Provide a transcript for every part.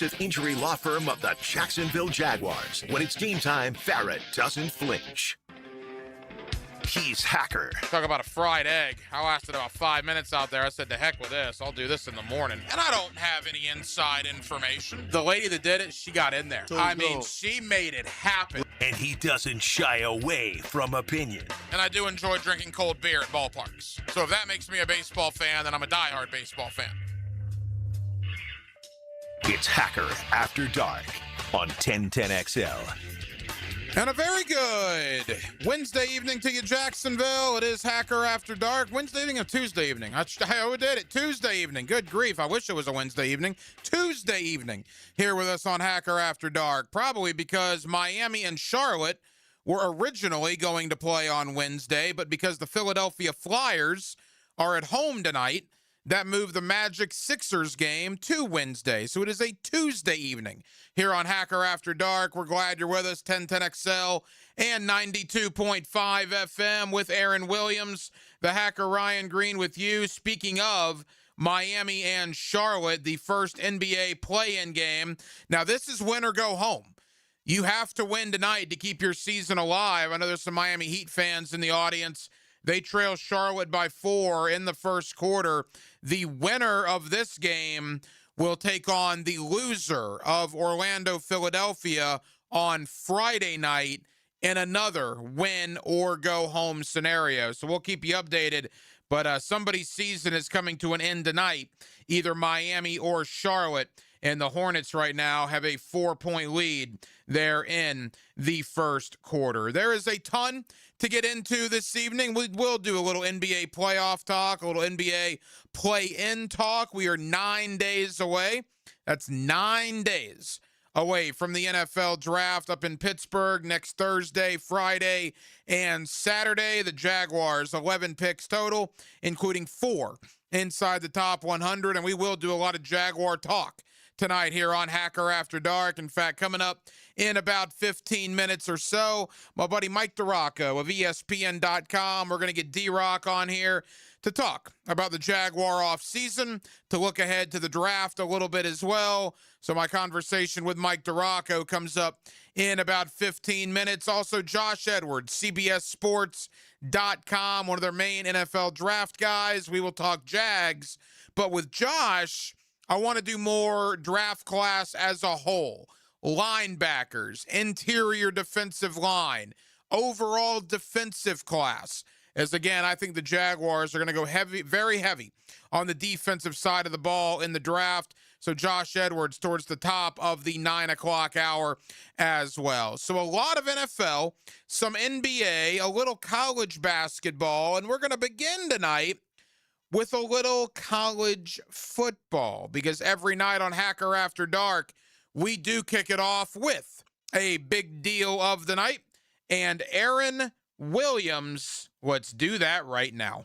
exclusive injury law firm of the Jacksonville Jaguars. When it's game time, Farrah doesn't flinch. He's Hacker. Talk about a fried egg. I lasted about 5 minutes out there. I said, to heck with this. I'll do this in the morning. And I don't have any inside information. The lady that did it, she got in there. She made it happen. And he doesn't shy away from opinion. And I do enjoy drinking cold beer at ballparks. So if that makes me a baseball fan, then I'm a diehard baseball fan. It's Hacker After Dark on 1010XL. And a very good Wednesday evening to you, Jacksonville. It is Hacker After Dark. Wednesday evening or Tuesday evening? I did it. Tuesday evening. Good grief. I wish it was a Wednesday evening. Tuesday evening here with us on Hacker After Dark. Probably because Miami and Charlotte were originally going to play on Wednesday, but because the Philadelphia Flyers are at home tonight, that moved the Magic Sixers game to Wednesday. So it is a Tuesday evening here on Hacker After Dark. We're glad you're with us. 1010XL and 92.5 FM with Aaron Williams, the Hacker Ryan Green with you. Speaking of Miami and Charlotte, the first NBA play-in game. Now, this is win or go home. You have to win tonight to keep your season alive. I know there's some Miami Heat fans in the audience. They trail Charlotte by 4 in the first quarter. The winner of this game will take on the loser of Orlando-Philadelphia on Friday night in another win or go home scenario. So we'll keep you updated. But somebody's season is coming to an end tonight, either Miami or Charlotte. And the Hornets right now have a 4-point lead there in the first quarter. There is a ton to get into this evening. We will do a little NBA playoff talk, a little NBA play-in talk. We are 9 days away. That's 9 days away from the NFL draft up in Pittsburgh next Thursday, Friday, and Saturday. The Jaguars, 11 picks total, including 4 inside the top 100. And we will do a lot of Jaguar talk tonight here on Hacker After Dark. In fact, coming up in about 15 minutes or so, my buddy Mike DeRocco of ESPN.com. We're going to get D-Rock on here to talk about the Jaguar offseason, to look ahead to the draft a little bit as well. So my conversation with Mike DeRocco comes up in about 15 minutes. Also, Josh Edwards, CBSSports.com, one of their main NFL draft guys. We will talk Jags. But with Josh, I want to do more draft class as a whole. Linebackers, interior defensive line, overall defensive class. As again, I think the Jaguars are going to go heavy, very heavy on the defensive side of the ball in the draft. So Josh Edwards towards the top of the 9 o'clock hour as well. So a lot of NFL, some NBA, a little college basketball, and we're going to begin tonight with a little college football, because every night on Hacker After Dark, we do kick it off with a big deal of the night. And Aaron Williams, let's do that right now.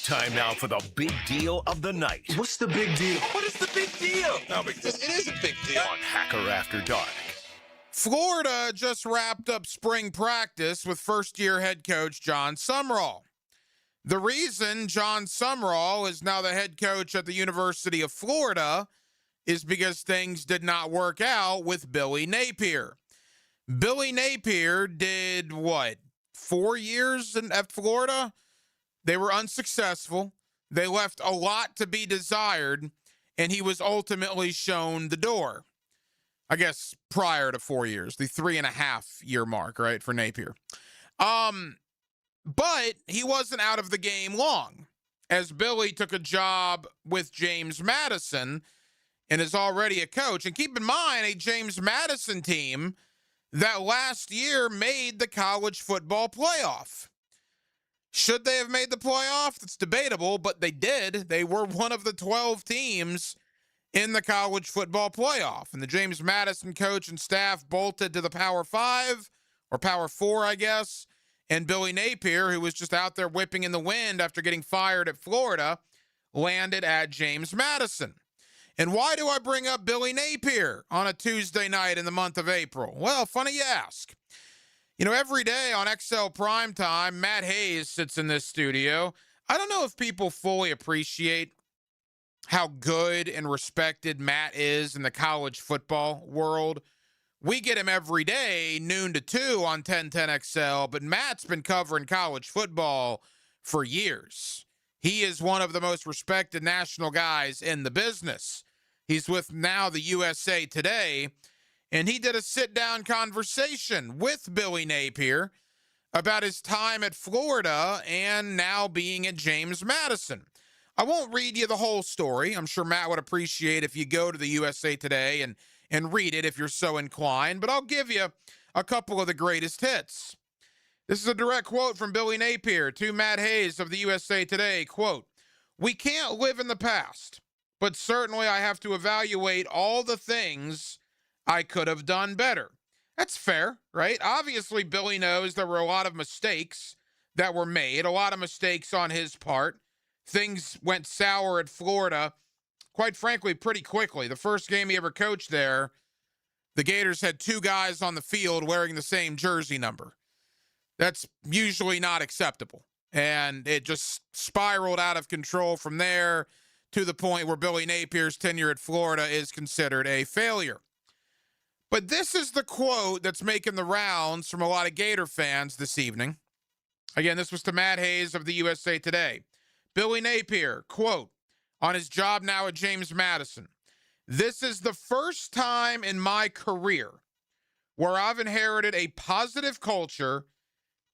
Time now for the big deal of the night. What's the big deal? What is the big deal? No, because it is a big deal. On Hacker After Dark. Florida just wrapped up spring practice with first-year head coach John Sumrall. The reason John Sumrall is now the head coach at the University of Florida is because things did not work out with Billy Napier. Billy Napier did, 4 years at Florida? They were unsuccessful. They left a lot to be desired, and he was ultimately shown the door. I guess prior to 4 years, the 3.5-year mark, right, for Napier. But he wasn't out of the game long, as Billy took a job with James Madison and is already a coach. And keep in mind, a James Madison team that last year made the college football playoff. Should they have made the playoff? It's debatable, but they did. They were one of the 12 teams in the college football playoff. And the James Madison coach and staff bolted to the Power 5, or Power 4, I guess. And Billy Napier, who was just out there whipping in the wind after getting fired at Florida, landed at James Madison. And why do I bring up Billy Napier on a Tuesday night in the month of April? Well, funny you ask. You know, every day on XL Primetime, Matt Hayes sits in this studio. I don't know if people fully appreciate how good and respected Matt is in the college football world. We get him every day, noon to 2 on 1010XL, but Matt's been covering college football for years. He is one of the most respected national guys in the business. He's with now the USA Today, and he did a sit-down conversation with Billy Napier about his time at Florida and now being at James Madison. I won't read you the whole story. I'm sure Matt would appreciate if you go to the USA Today and read it if you're so inclined, but I'll give you a couple of the greatest hits. This is a direct quote from Billy Napier to Matt Hayes of the USA Today. Quote, "We can't live in the past, but certainly I have to evaluate all the things I could have done better." That's fair, right? Obviously, Billy knows there were a lot of mistakes that were made, a lot of mistakes on his part. Things went sour at Florida, quite frankly, pretty quickly. The first game he ever coached there, the Gators had 2 guys on the field wearing the same jersey number. That's usually not acceptable. And it just spiraled out of control from there to the point where Billy Napier's tenure at Florida is considered a failure. But this is the quote that's making the rounds from a lot of Gator fans this evening. Again, this was to Matt Hayes of the USA Today. Billy Napier, quote, on his job now at James Madison, "This is the first time in my career where I've inherited a positive culture,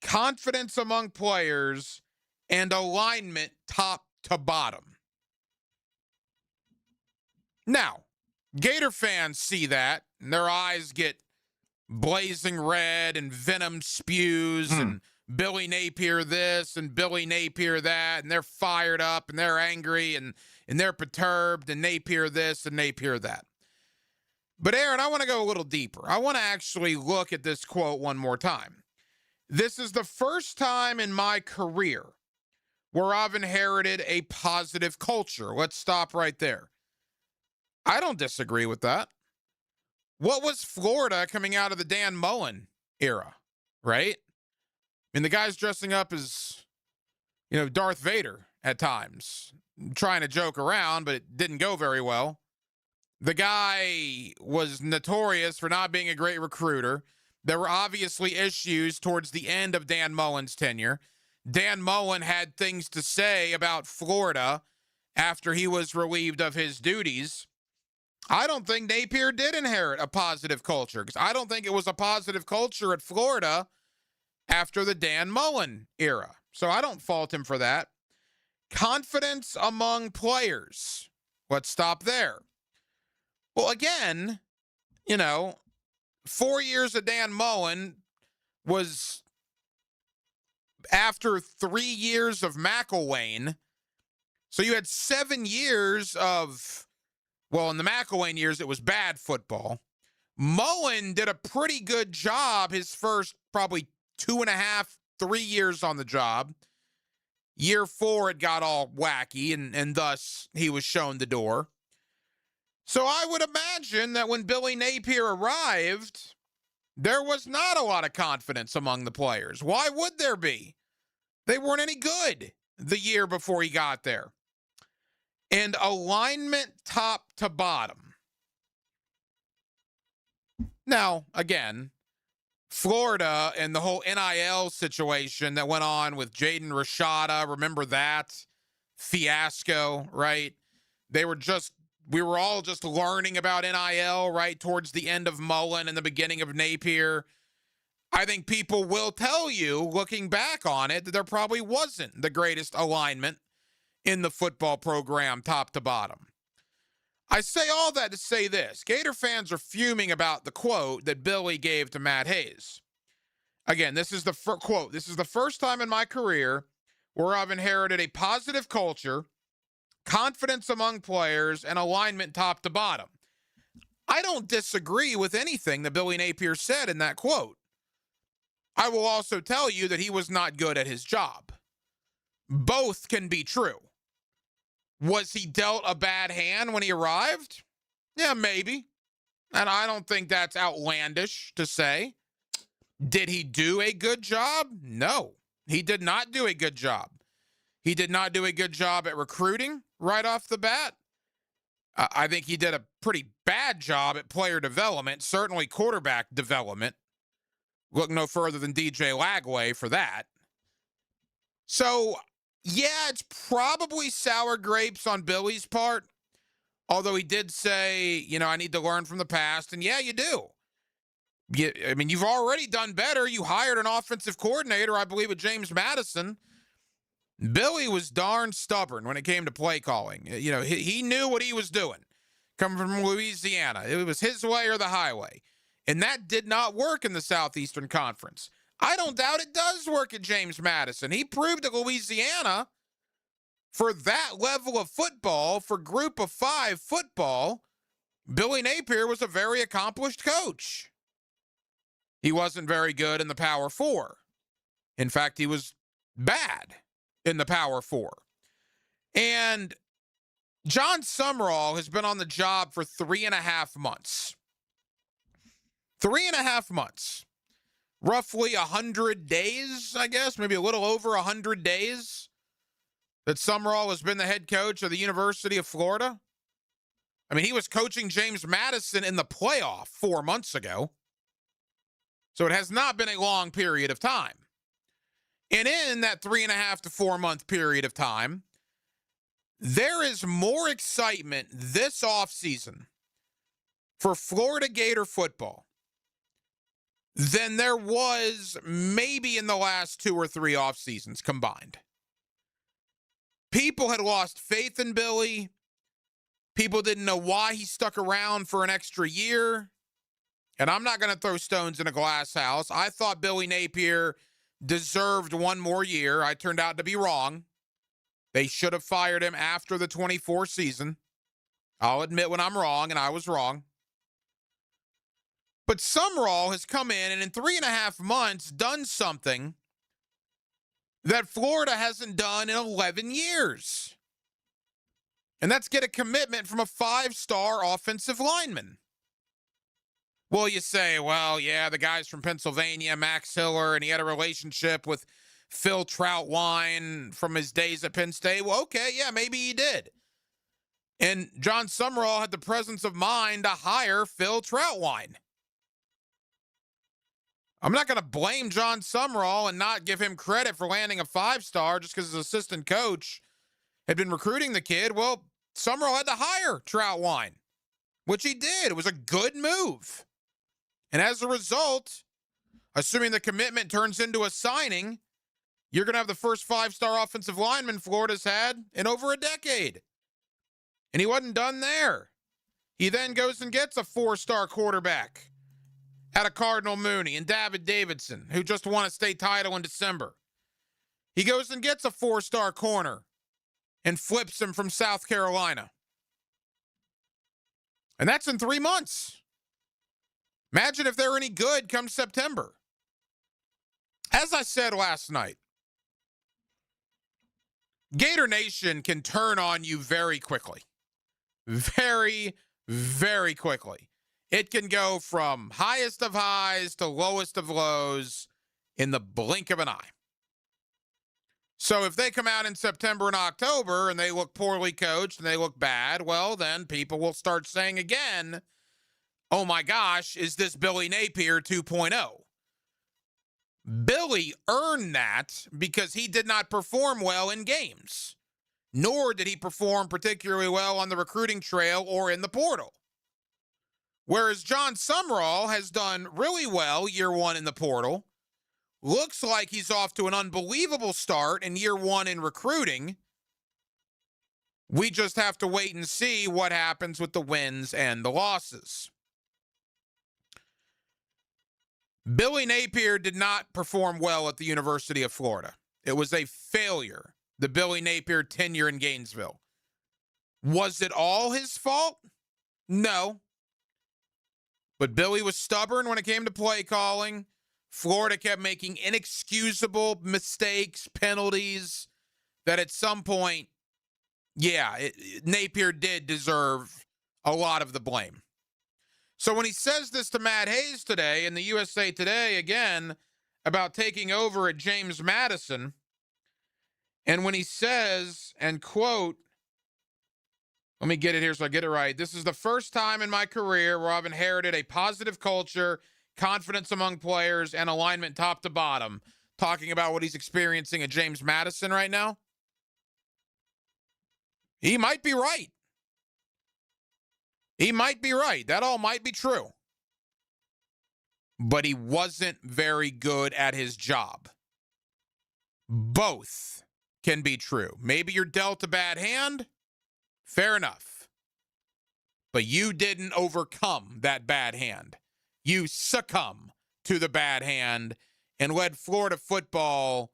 confidence among players, and alignment top to bottom." Now, Gator fans see that, and their eyes get blazing red, and venom spews, and Billy Napier this, and Billy Napier that, and they're fired up, and they're angry, and they're perturbed, and Napier this, and Napier that. But Aaron, I want to go a little deeper. I want to actually look at this quote one more time. "This is the first time in my career where I've inherited a positive culture." Let's stop right there. I don't disagree with that. What was Florida coming out of the Dan Mullen era, right? I mean, the guy's dressing up as, Darth Vader at times, trying to joke around, but it didn't go very well. The guy was notorious for not being a great recruiter. There were obviously issues towards the end of Dan Mullen's tenure. Dan Mullen had things to say about Florida after he was relieved of his duties. I don't think Napier did inherit a positive culture, because I don't think it was a positive culture at Florida after the Dan Mullen era. So I don't fault him for that. Confidence among players. Let's stop there. Well, again, 4 years of Dan Mullen was after 3 years of McElwain. So you had 7 years of, well, in the McElwain years, it was bad football. Mullen did a pretty good job his first probably 2.5, 3 years on the job. Year 4, it got all wacky, and thus he was shown the door. So I would imagine that when Billy Napier arrived, there was not a lot of confidence among the players. Why would there be? They weren't any good the year before he got there. And alignment top to bottom. Now, again, Florida and the whole NIL situation that went on with Jaden Rashada, remember that fiasco, right? We were all just learning about NIL, right, towards the end of Mullen and the beginning of Napier. I think people will tell you, looking back on it, that there probably wasn't the greatest alignment in the football program top to bottom. I say all that to say this. Gator fans are fuming about the quote that Billy gave to Matt Hayes. Again, this is the quote. "This is the first time in my career where I've inherited a positive culture, confidence among players, and alignment top to bottom." I don't disagree with anything that Billy Napier said in that quote. I will also tell you that he was not good at his job. Both can be true. Was he dealt a bad hand when he arrived? Yeah, maybe. And I don't think that's outlandish to say. Did he do a good job? No, he did not do a good job. He did not do a good job at recruiting right off the bat. I think he did a pretty bad job at player development, certainly quarterback development. Look no further than DJ Lagway for that. So, yeah, it's probably sour grapes on Billy's part, although he did say, I need to learn from the past. And yeah, you do. You've already done better. You hired an offensive coordinator, I believe, with James Madison. Billy was darn stubborn when it came to play calling. He knew what he was doing. Coming from Louisiana, it was his way or the highway. And that did not work in the Southeastern Conference. I don't doubt it does work at James Madison. He proved at Louisiana, for that level of football, for group of 5 football, Billy Napier was a very accomplished coach. He wasn't very good in the Power 4. In fact, he was bad in the Power 4. And John Sumrall has been on the job for 3.5 months. 3.5 months. Roughly 100 days, I guess, maybe a little over 100 days that Sumrall has been the head coach of the University of Florida. He was coaching James Madison in the playoff 4 months ago. So it has not been a long period of time. And in that 3.5 to 4 month period of time, there is more excitement this offseason for Florida Gator football than there was maybe in the last 2 or 3 off seasons combined. People had lost faith in Billy. People didn't know why he stuck around for an extra year. And I'm not going to throw stones in a glass house. I thought Billy Napier deserved one more year. I turned out to be wrong. They should have fired him after the 24 season. I'll admit when I'm wrong, and I was wrong. But Sumrall has come in and in 3.5 months done something that Florida hasn't done in 11 years. And that's get a commitment from a 5-star offensive lineman. Well, you say, well, yeah, the guy's from Pennsylvania, Max Hiller, and he had a relationship with Phil Troutwine from his days at Penn State. Well, okay, yeah, maybe he did. And John Sumrall had the presence of mind to hire Phil Troutwine. I'm not going to blame John Sumrall and not give him credit for landing a 5-star just because his assistant coach had been recruiting the kid. Well, Sumrall had to hire Troutwine, which he did. It was a good move. And as a result, assuming the commitment turns into a signing, you're going to have the first 5-star offensive lineman Florida's had in over a decade. And he wasn't done there. He then goes and gets a 4-star quarterback out of Cardinal Mooney and David Davidson, who just won a state title in December. He goes and gets a 4-star corner and flips him from South Carolina. And that's in 3 months. Imagine if they're any good come September. As I said last night, Gator Nation can turn on you very quickly. Very, very quickly. It can go from highest of highs to lowest of lows in the blink of an eye. So if they come out in September and October and they look poorly coached and they look bad, well, then people will start saying again, oh my gosh, is this Billy Napier 2.0? Billy earned that because he did not perform well in games, nor did he perform particularly well on the recruiting trail or in the portal. Whereas John Sumrall has done really well year 1 in the portal, looks like he's off to an unbelievable start in year 1 in recruiting. We just have to wait and see what happens with the wins and the losses. Billy Napier did not perform well at the University of Florida. It was a failure, the Billy Napier tenure in Gainesville. Was it all his fault? No. But Billy was stubborn when it came to play calling. Florida kept making inexcusable mistakes, penalties, that at some point, Napier did deserve a lot of the blame. So when he says this to Matt Hayes today in the USA Today, again, about taking over at James Madison, and when he says, and quote, Let me get it here so I get it right. This is the first time in my career where I've inherited a positive culture, confidence among players, and alignment top to bottom. Talking about what he's experiencing at James Madison right now. He might be right. He might be right. That all might be true. But he wasn't very good at his job. Both can be true. Maybe you're dealt a bad hand. Fair enough. But you didn't overcome that bad hand. You succumb to the bad hand and led Florida football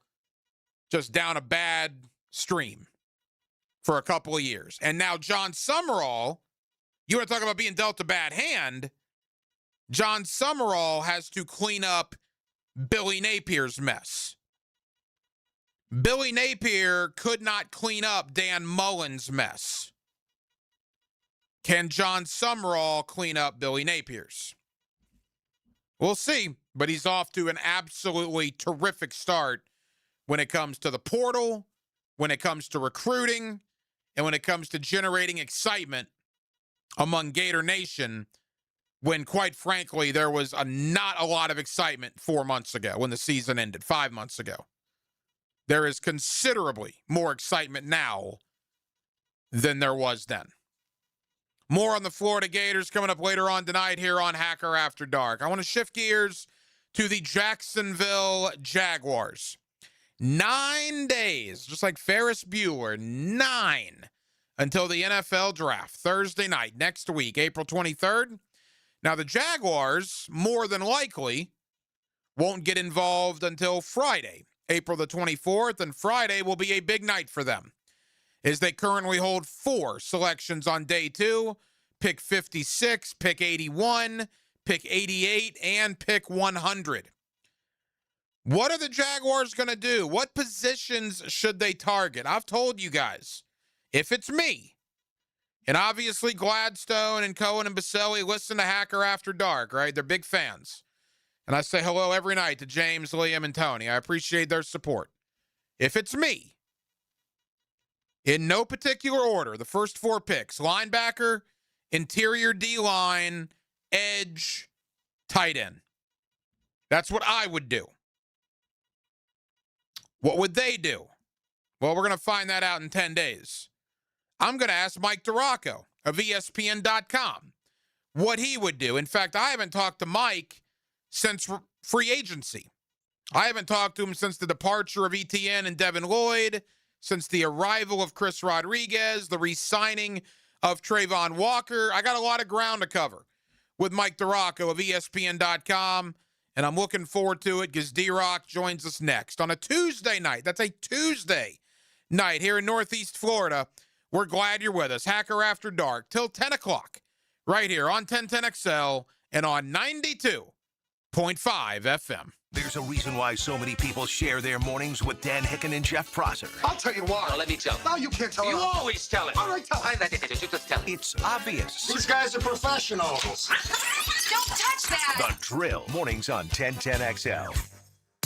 just down a bad stream for a couple of years. And now John Summerall, you want to talk about being dealt a bad hand, John Summerall has to clean up Billy Napier's mess. Billy Napier could not clean up Dan Mullen's mess. Can John Summerall clean up Billy Napier's? We'll see, but he's off to an absolutely terrific start when it comes to the portal, when it comes to recruiting, and when it comes to generating excitement among Gator Nation when, quite frankly, there was not a lot of excitement 4 months ago when the season ended, 5 months ago. There is considerably more excitement now than there was then. More on the Florida Gators coming up later on tonight here on Hacker After Dark. I want to shift gears to the Jacksonville Jaguars. 9 days, just like Ferris Bueller, 9 until the NFL draft, Thursday night, next week, April 23rd. Now, the Jaguars, more than likely, won't get involved until Friday, April the 24th, and Friday will be a big night for them, as they currently hold 4 selections on day 2, pick 56, pick 81, pick 88, and pick 100. What are the Jaguars going to do? What positions should they target? I've told you guys, if it's me, and obviously Gladstone and Cohen and Baselli listen to Hacker After Dark, right? They're big fans. And I say hello every night to James, Liam, and Tony. I appreciate their support. If it's me, in no particular order, the first 4 picks: linebacker, interior D-line, edge, tight end. That's what I would do. What would they do? Well, we're going to find that out in 10 days. I'm going to ask Mike DiRocco of ESPN.com what he would do. In fact, I haven't talked to Mike since free agency. I haven't talked to him since the departure of ETN and Devin Lloyd, since the arrival of Chris Rodriguez, the re-signing of Trayvon Walker. I got a lot of ground to cover with Mike DiRocco of ESPN.com, and I'm looking forward to it because D-Rock joins us next on a Tuesday night. That's a Tuesday night here in Northeast Florida. We're glad you're with us. Hacker After Dark till 10 o'clock right here on 1010XL and on 92.5 FM. There's a reason why so many people share their mornings with Dan Hicken and Jeff Prosser. I'll tell you why. No, let me tell him. No, you can't tell You him. always tell it. All right, tell him. You just tell him. It's obvious. These guys are professionals. Don't touch that! The Drill, mornings on 1010XL.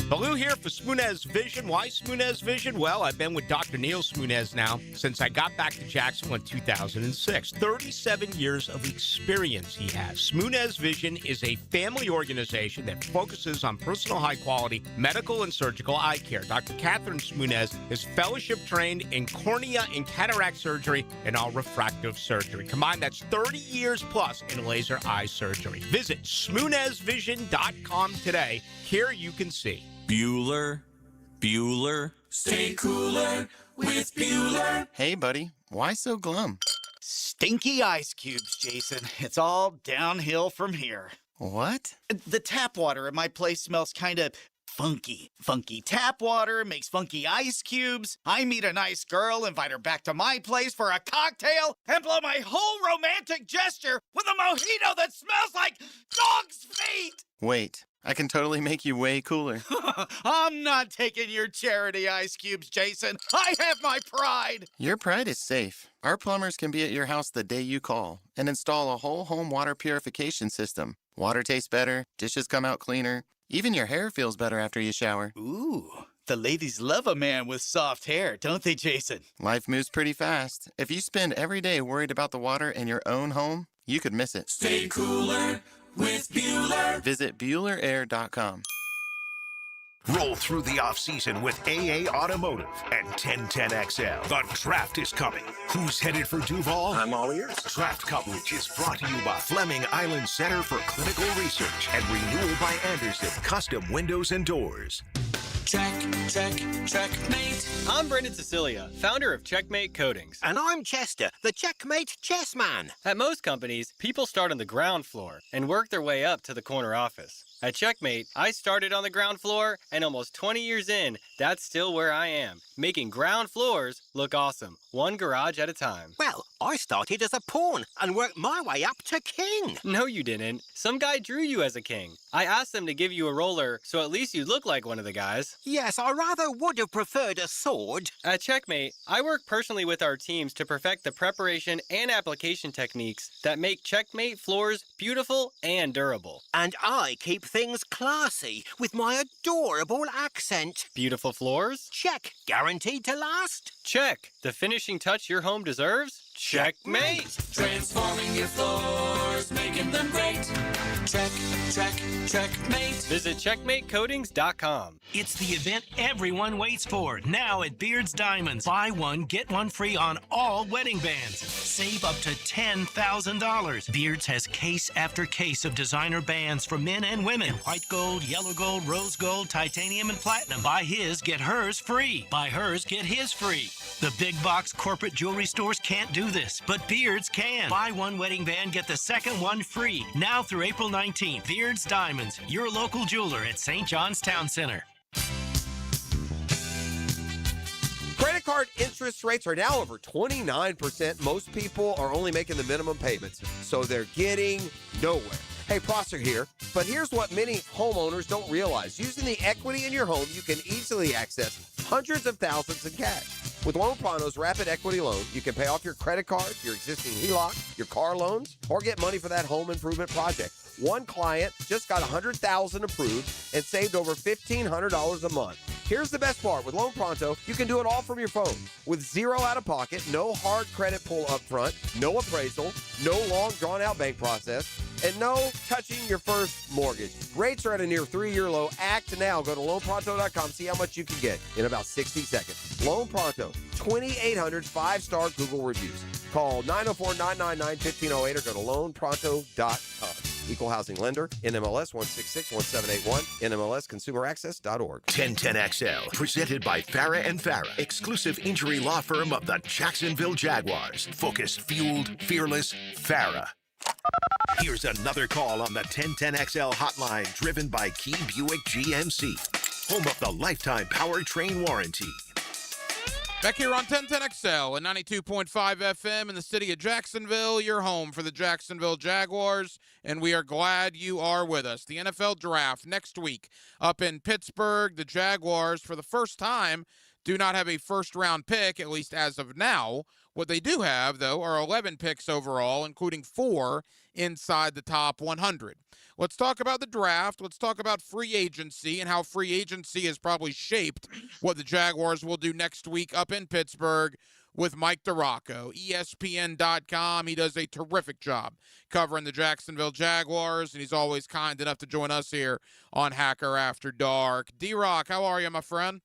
Baloo here for Smunez Vision. Why Smunez Vision? Well, I've been with Dr. Neil Smunez now since I got back to Jacksonville in 2006. 37 years of experience he has. Smunez Vision is a family organization that focuses on personal high-quality medical and surgical eye care. Dr. Catherine Smunez is fellowship trained in cornea and cataract surgery and all refractive surgery. Combined, that's 30 years plus in laser eye surgery. Visit SmunezVision.com today. Here you can see. Bueller. Stay cooler with Bueller. Hey, buddy. Why so glum? Stinky ice cubes, Jason. It's all downhill from here. What? The tap water at my place smells kind of funky. Funky tap water makes funky ice cubes. I meet a nice girl, invite her back to my place for a cocktail, and blow my whole romantic gesture with a mojito that smells like dog's feet. Wait, I can totally make you way cooler. I'm not taking your charity ice cubes, Jason. I have my pride. Your pride is safe. Our plumbers can be at your house the day you call and install a whole home water purification system. Water tastes better, dishes come out cleaner, even your hair feels better after you shower. Ooh, The ladies love a man with soft hair, don't they, Jason? Life moves pretty fast. If you spend every day worried about the water in your own home, you could miss it. Stay cooler with Bueller. Visit BuellerAir.com. Roll through the offseason with AA Automotive and 1010XL. The draft is coming. Who's headed for Duval? I'm all ears. Draft coverage is brought to you by Fleming Island Center for Clinical Research and Renewal by Anderson Custom Windows and Doors. Checkmate. I'm Brendan Cecilia, founder of Checkmate Coatings. And I'm Chester, the Checkmate Chessman. At most companies, people start on the ground floor and work their way up to the corner office. At Checkmate, I started on the ground floor, and almost 20 years in, that's still where I am, making ground floors look awesome, one garage at a time. Well, I started as a pawn and worked my way up to king. No, you didn't. Some guy drew you as a king. I asked them to give you a roller, so at least you look like one of the guys. Yes, I rather would have preferred a sword. At Checkmate, I work personally with our teams to perfect the preparation and application techniques that make Checkmate floors beautiful and durable. And I keep things classy with my adorable accent. Beautiful floors? Check. Guaranteed to last? Check. The finishing touch your home deserves? Checkmate. Transforming your floors, making them great. Checkmate. Visit checkmatecoatings.com. It's the event everyone waits for. Now at Beard's Diamonds. Buy one, get one free on all wedding bands. Save up to $10,000. Beard's has case after case of designer bands for men and women. White gold, yellow gold, rose gold, titanium, and platinum. Buy his, get hers free. Buy hers, get his free. The big box corporate jewelry stores can't do this, but Beard's can. Buy one wedding band, get the second one free. Now through April 19th. Beard's Diamonds, your local jeweler at St. John's Town Center. Credit card interest rates are now over 29%. Most people are only making the minimum payments, so they're getting nowhere. Hey, Prosser here, but here's what many homeowners don't realize. Using the equity in your home, you can easily access hundreds of thousands in cash. With Loan Pronto's Rapid Equity Loan, you can pay off your credit cards, your existing HELOC, your car loans, or get money for that home improvement project. One client just got $100,000 approved and saved over $1,500 a month. Here's the best part. With Loan Pronto, you can do it all from your phone. With zero out-of-pocket, no hard credit pull up front, no appraisal, no long drawn-out bank process, and no touching your first mortgage. Rates are at a near 3-year low. Act now. Go to loanpronto.com. See how much you can get in about 60 seconds. Loan Pronto, 2,800 5-star Google reviews. Call 904-999-1508 or go to loanpronto.com. Equal housing lender, NMLS 1661781, NMLSconsumeraccess.org. 1010XL, presented by Farah and Farah, exclusive injury law firm of the Jacksonville Jaguars. Focused, fueled, fearless, Farah. Here's another call on the 1010XL hotline, driven by Key Buick GMC, home of the lifetime powertrain warranty. Back here on 1010XL and 92.5 FM in the city of Jacksonville, your home for the Jacksonville Jaguars, and we are glad you are with us. The NFL Draft next week up in Pittsburgh. The Jaguars, for the first time, do not have a first-round pick, at least as of now. What they do have, though, are 11 picks overall, including 4 inside the top 100. Let's talk about the draft. Let's talk about free agency and how free agency has probably shaped what the Jaguars will do next week up in Pittsburgh with Mike DiRocco, ESPN.com. He does a terrific job covering the Jacksonville Jaguars, and he's always kind enough to join us here on Hacker After Dark. D-Rock, how are you, my friend?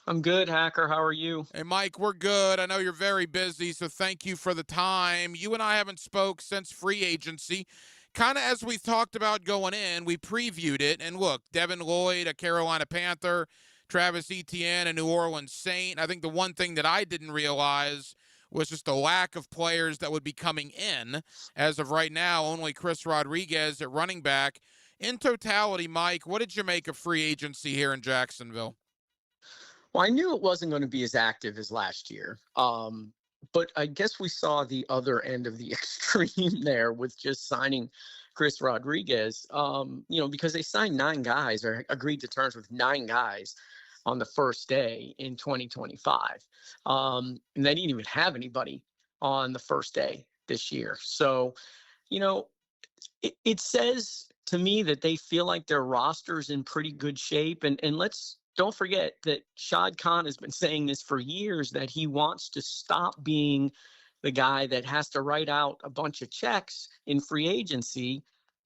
I'm good, Hacker. How are you? Hey, Mike, we're good. I know you're very busy, so thank you for the time. You and I haven't spoke since free agency. Kind of as we talked about going in, we previewed it. And look, Devin Lloyd, a Carolina Panther, Travis Etienne, a New Orleans Saint. I think the one thing that I didn't realize was just the lack of players that would be coming in. As of right now, only Chris Rodriguez at running back. In totality, Mike, what did you make of free agency here in Jacksonville? Well, I knew it wasn't going to be as active as last year. But I guess we saw the other end of the extreme there with just signing Chris Rodriguez, because they signed 9 guys or agreed to terms with 9 guys on the first day in 2025. And they didn't even have anybody on the first day this year. So, it says to me that they feel like their roster's in pretty good shape. And let's don't forget that Shad Khan has been saying this for years, that he wants to stop being the guy that has to write out a bunch of checks in free agency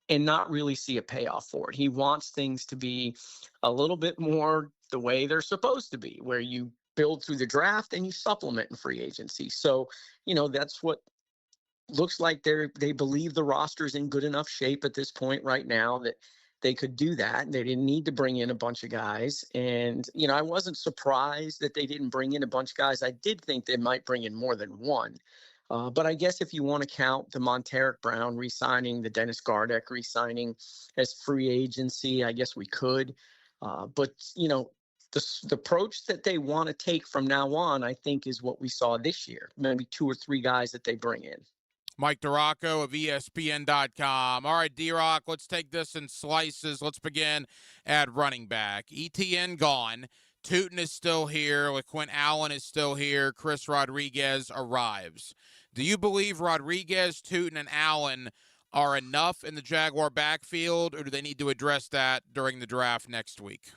and not really see a payoff for it. He wants things to be a little bit more the way they're supposed to be, where you build through the draft and you supplement in free agency. So, that's what looks like they believe the roster is in good enough shape at this point right now that they could do that. They didn't need to bring in a bunch of guys. And, I wasn't surprised that they didn't bring in a bunch of guys. I did think they might bring in more than one. But I guess if you want to count the Monteric Brown re-signing, the Dennis Gardeck re-signing as free agency, I guess we could. But the approach that they want to take from now on, I think, is what we saw this year. Maybe 2 or 3 guys that they bring in. Mike DeRocco of ESPN.com. All right, D-Rock, let's take this in slices. Let's begin at running back. ETN gone. Tootin is still here. LaQuint Allen is still here. Chris Rodriguez arrives. Do you believe Rodriguez, Tootin, and Allen are enough in the Jaguar backfield, or do they need to address that during the draft next week?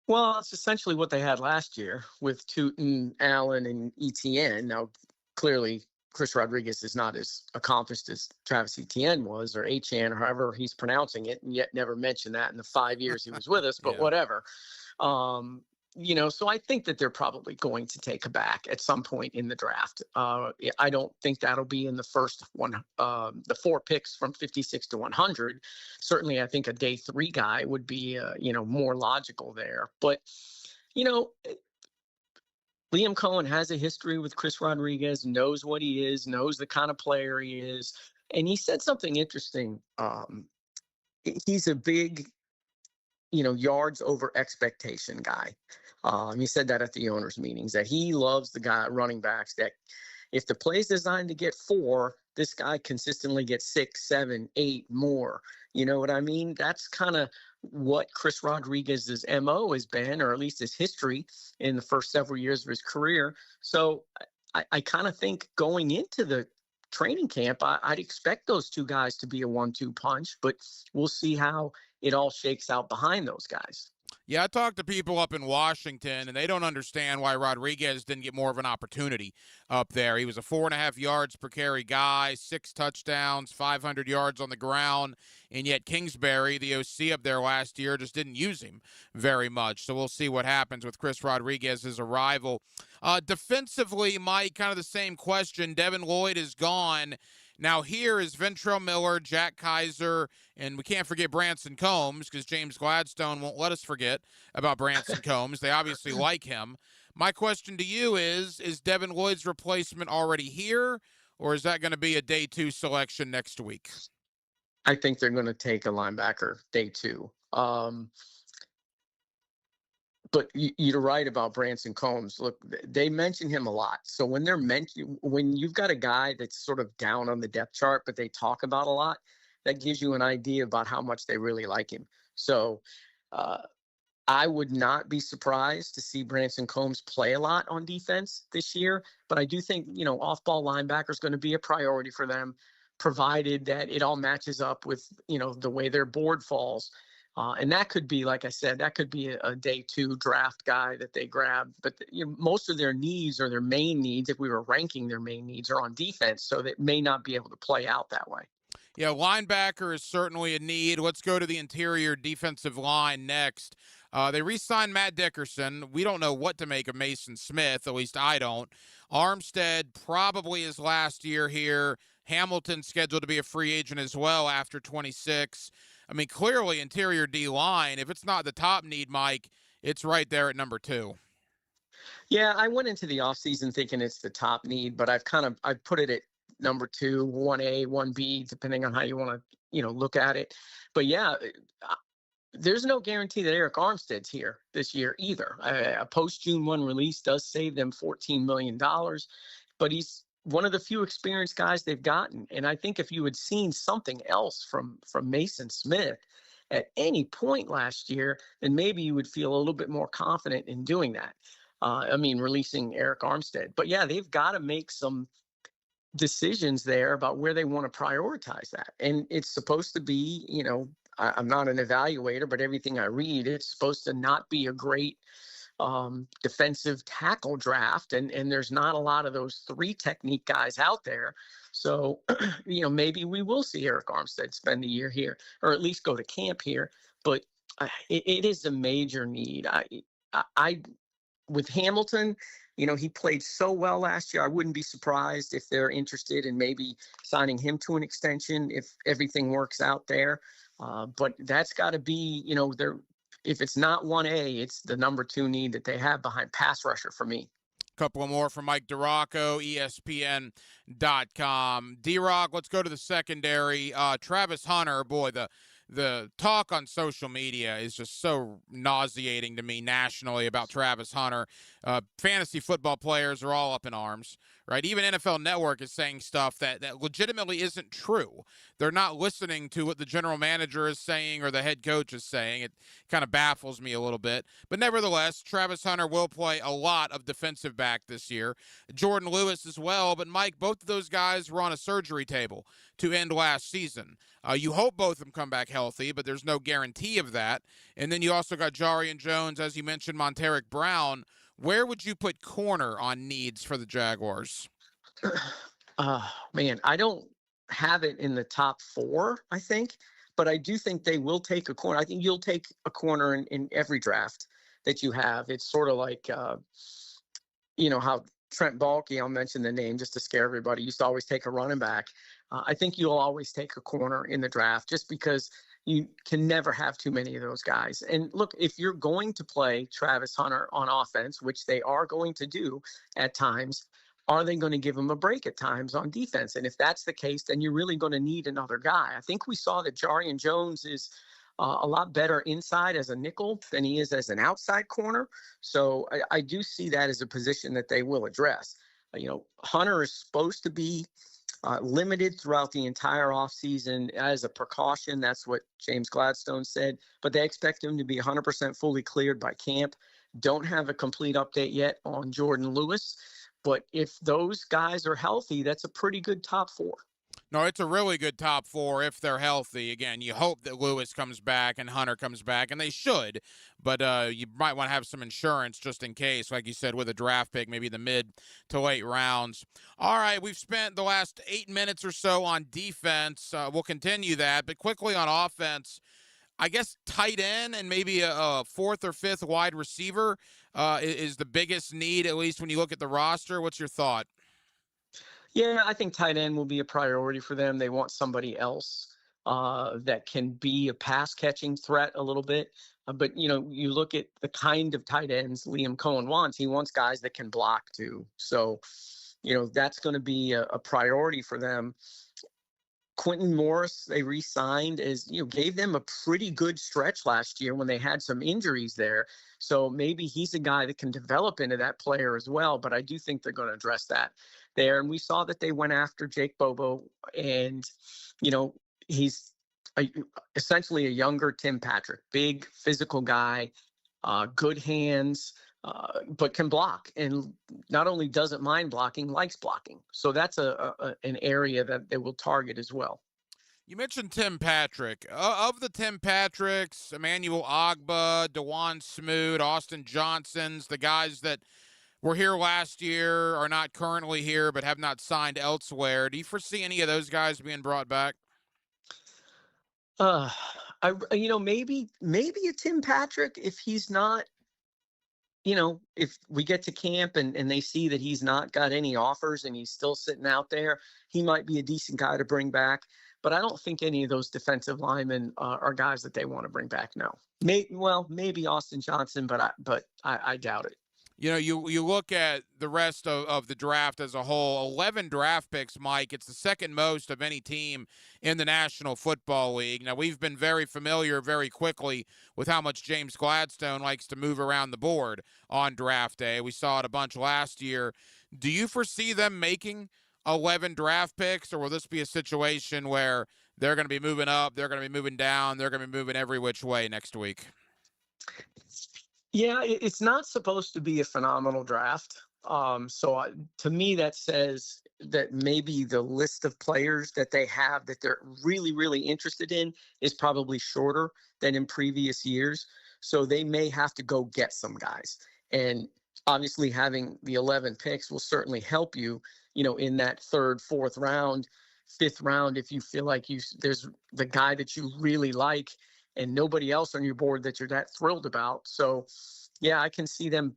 Well, it's essentially what they had last year with Tootin, Allen, and ETN. Now, clearly, Chris Rodriguez is not as accomplished as Travis Etienne was, or Achan, or however he's pronouncing it, and yet never mentioned that in the 5 years he was with us, but whatever. So I think that they're probably going to take a back at some point in the draft. I don't think that'll be in the first one, the 4 picks from 56 to 100. Certainly, I think a day 3 guy would be, more logical there. But, Liam Cohen has a history with Chris Rodriguez, knows what he is, knows the kind of player he is. And he said something interesting. He's a big, yards over expectation guy. He said that at the owners' meetings, that he loves the guy running backs, that if the play's designed to get 4, this guy consistently gets 6, 7, 8 more. You know what I mean? That's kind of what Chris Rodriguez's MO has been, or at least his history in the first several years of his career. So I kind of think going into the training camp, I'd expect those 2 guys to be a 1-2 punch, but we'll see how it all shakes out behind those guys. Yeah, I talked to people up in Washington, and they don't understand why Rodriguez didn't get more of an opportunity up there. He was a 4.5 yards per carry guy, 6 touchdowns, 500 yards on the ground, and yet Kingsbury, the OC up there last year, just didn't use him very much. So we'll see what happens with Chris Rodriguez's arrival. Defensively, Mike, kind of the same question. Devin Lloyd is gone. Now here is Ventrell Miller, Jack Kaiser, and we can't forget Branson Combs, because James Gladstone won't let us forget about Branson Combs. They obviously like him. My question to you is Devin Lloyd's replacement already here, or is that going to be a day 2 selection next week? I think they're going to take a linebacker day 2. But you're right about Branson Combs. Look, they mention him a lot. So when when you've got a guy that's sort of down on the depth chart, but they talk about a lot, that gives you an idea about how much they really like him. So I would not be surprised to see Branson Combs play a lot on defense this year. But I do think, off-ball linebacker is going to be a priority for them, provided that it all matches up with, the way their board falls. And that could be, like I said, that could be a day 2 draft guy that they grab. But most of their needs, or their main needs, if we were ranking their main needs, are on defense. So that may not be able to play out that way. Yeah, linebacker is certainly a need. Let's go to the interior defensive line next. They re-signed Matt Dickerson. We don't know what to make of Mason Smith, at least I don't. Armstead probably his last year here. Hamilton scheduled to be a free agent as well after 26. I mean, clearly interior D-line, if it's not the top need, Mike, it's right there at number 2. Yeah, I went into the offseason thinking it's the top need, but I've put it at number 2, 1A, 1B, depending on how you want to, look at it. But yeah, there's no guarantee that Eric Armstead's here this year either. A post-June 1 release does save them $14 million, but he's one of the few experienced guys they've gotten. And I think if you had seen something else from Mason Smith at any point last year, then maybe you would feel a little bit more confident in doing that. Releasing Eric Armstead. But yeah, they've got to make some decisions there about where they want to prioritize that. And it's supposed to be, I'm not an evaluator, but everything I read, it's supposed to not be a great defensive tackle draft, and there's not a lot of those three technique guys out there. So, maybe we will see Eric Armstead spend a year here, or at least go to camp here. But it is a major need. I with Hamilton, he played so well last year. I wouldn't be surprised if they're interested in maybe signing him to an extension if everything works out there. But that's got to be, if it's not 1A, it's the number 2 need that they have behind pass rusher for me. Couple more from Mike DeRocco, ESPN.com. D-Rock, let's go to the secondary. Travis Hunter, boy, the talk on social media is just so nauseating to me nationally about Travis Hunter. Fantasy football players are all up in arms, right? Even NFL Network is saying stuff that legitimately isn't true. They're not listening to what the general manager is saying or the head coach is saying. It kind of baffles me a little bit. But nevertheless, Travis Hunter will play a lot of defensive back this year. Jordan Lewis as well. But, Mike, both of those guys were on a surgery table to end last season. You hope both of them come back healthy, but there's no guarantee of that. And then you also got Jarian Jones, as you mentioned, Monteric Brown. Where would you put corner on needs for the Jaguars? Man, I don't have it in the top 4, I think, but I do think they will take a corner. I think you'll take a corner in every draft that you have. It's sort of like, how Trent Baalke, I'll mention the name just to scare everybody, used to always take a running back. I think you'll always take a corner in the draft just because you can never have too many of those guys. And look, if you're going to play Travis Hunter on offense, which they are going to do at times, are they going to give him a break at times on defense? And if that's the case, then you're really going to need another guy. I think we saw that Jarian Jones is a lot better inside as a nickel than he is as an outside corner. So I do see that as a position that they will address. Hunter is supposed to be limited throughout the entire offseason as a precaution. That's what James Gladstone said. But they expect him to be 100% fully cleared by camp. Don't have a complete update yet on Jordan Lewis. But if those guys are healthy, that's a pretty good top 4. No, it's a really good top 4 if they're healthy. Again, you hope that Lewis comes back and Hunter comes back, and they should. But you might want to have some insurance just in case, like you said, with a draft pick, maybe the mid to late rounds. All right, we've spent the last 8 minutes or so on defense. We'll continue that. But quickly on offense, I guess tight end and maybe a 4th or 5th wide receiver is the biggest need, at least when you look at the roster. What's your thought? Yeah, I think tight end will be a priority for them. They want somebody else that can be a pass-catching threat a little bit. But, you look at the kind of tight ends Liam Cohen wants. He wants guys that can block too. So, that's going to be a priority for them. Quentin Morris, they re-signed, gave them a pretty good stretch last year when they had some injuries there. So maybe he's a guy that can develop into that player as well. But I do think they're going to address that there. And we saw that they went after Jake Bobo, and, he's essentially a younger Tim Patrick, big physical guy, good hands, but can block. And not only doesn't mind blocking, likes blocking. So that's an area that they will target as well. You mentioned Tim Patrick. Of the Tim Patricks, Emmanuel Ogba, DeJuan Smoot, Austin Johnsons, the guys that were here last year, are not currently here, but have not signed elsewhere. Do you foresee any of those guys being brought back? Maybe a Tim Patrick, if he's not, if we get to camp and they see that he's not got any offers and he's still sitting out there, he might be a decent guy to bring back. But I don't think any of those defensive linemen are guys that they want to bring back. No, maybe Austin Johnson, but I doubt it. You look at the rest of the draft as a whole, 11 draft picks, Mike. It's the second most of any team in the National Football League. Now, we've been very familiar very quickly with how much James Gladstone likes to move around the board on draft day. We saw it a bunch last year. Do you foresee them making 11 draft picks, or will this be a situation where they're going to be moving up, they're going to be moving down, they're going to be moving every which way next week? Yeah, it's not supposed to be a phenomenal draft. To me, that says that maybe the list of players that they have that they're really, really interested in is probably shorter than in previous years. So they may have to go get some guys. And obviously having the 11 picks will certainly help you, in that third, fourth round, fifth round, if you feel like there's the guy that you really like and nobody else on your board that you're that thrilled about. So, yeah, I can see them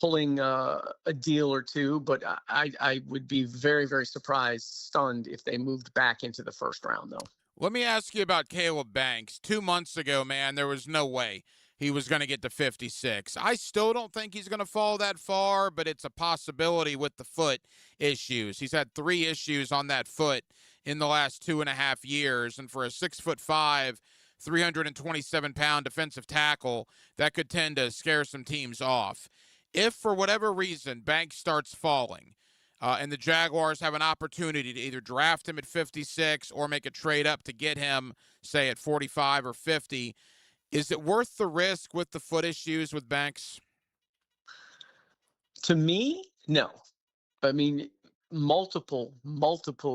pulling a deal or two, but I would be very, very surprised, stunned if they moved back into the first round, though. Let me ask you about Caleb Banks. 2 months ago, man, there was no way he was going to get to 56. I still don't think he's going to fall that far, but it's a possibility with the foot issues. He's had 3 issues on that foot in the last 2.5 years, and for a 6'5", 327-pound defensive tackle, that could tend to scare some teams off. If, for whatever reason, Banks starts falling, and the Jaguars have an opportunity to either draft him at 56 or make a trade up to get him, say, at 45 or 50, is it worth the risk with the foot issues with Banks? To me, no. I mean, multiple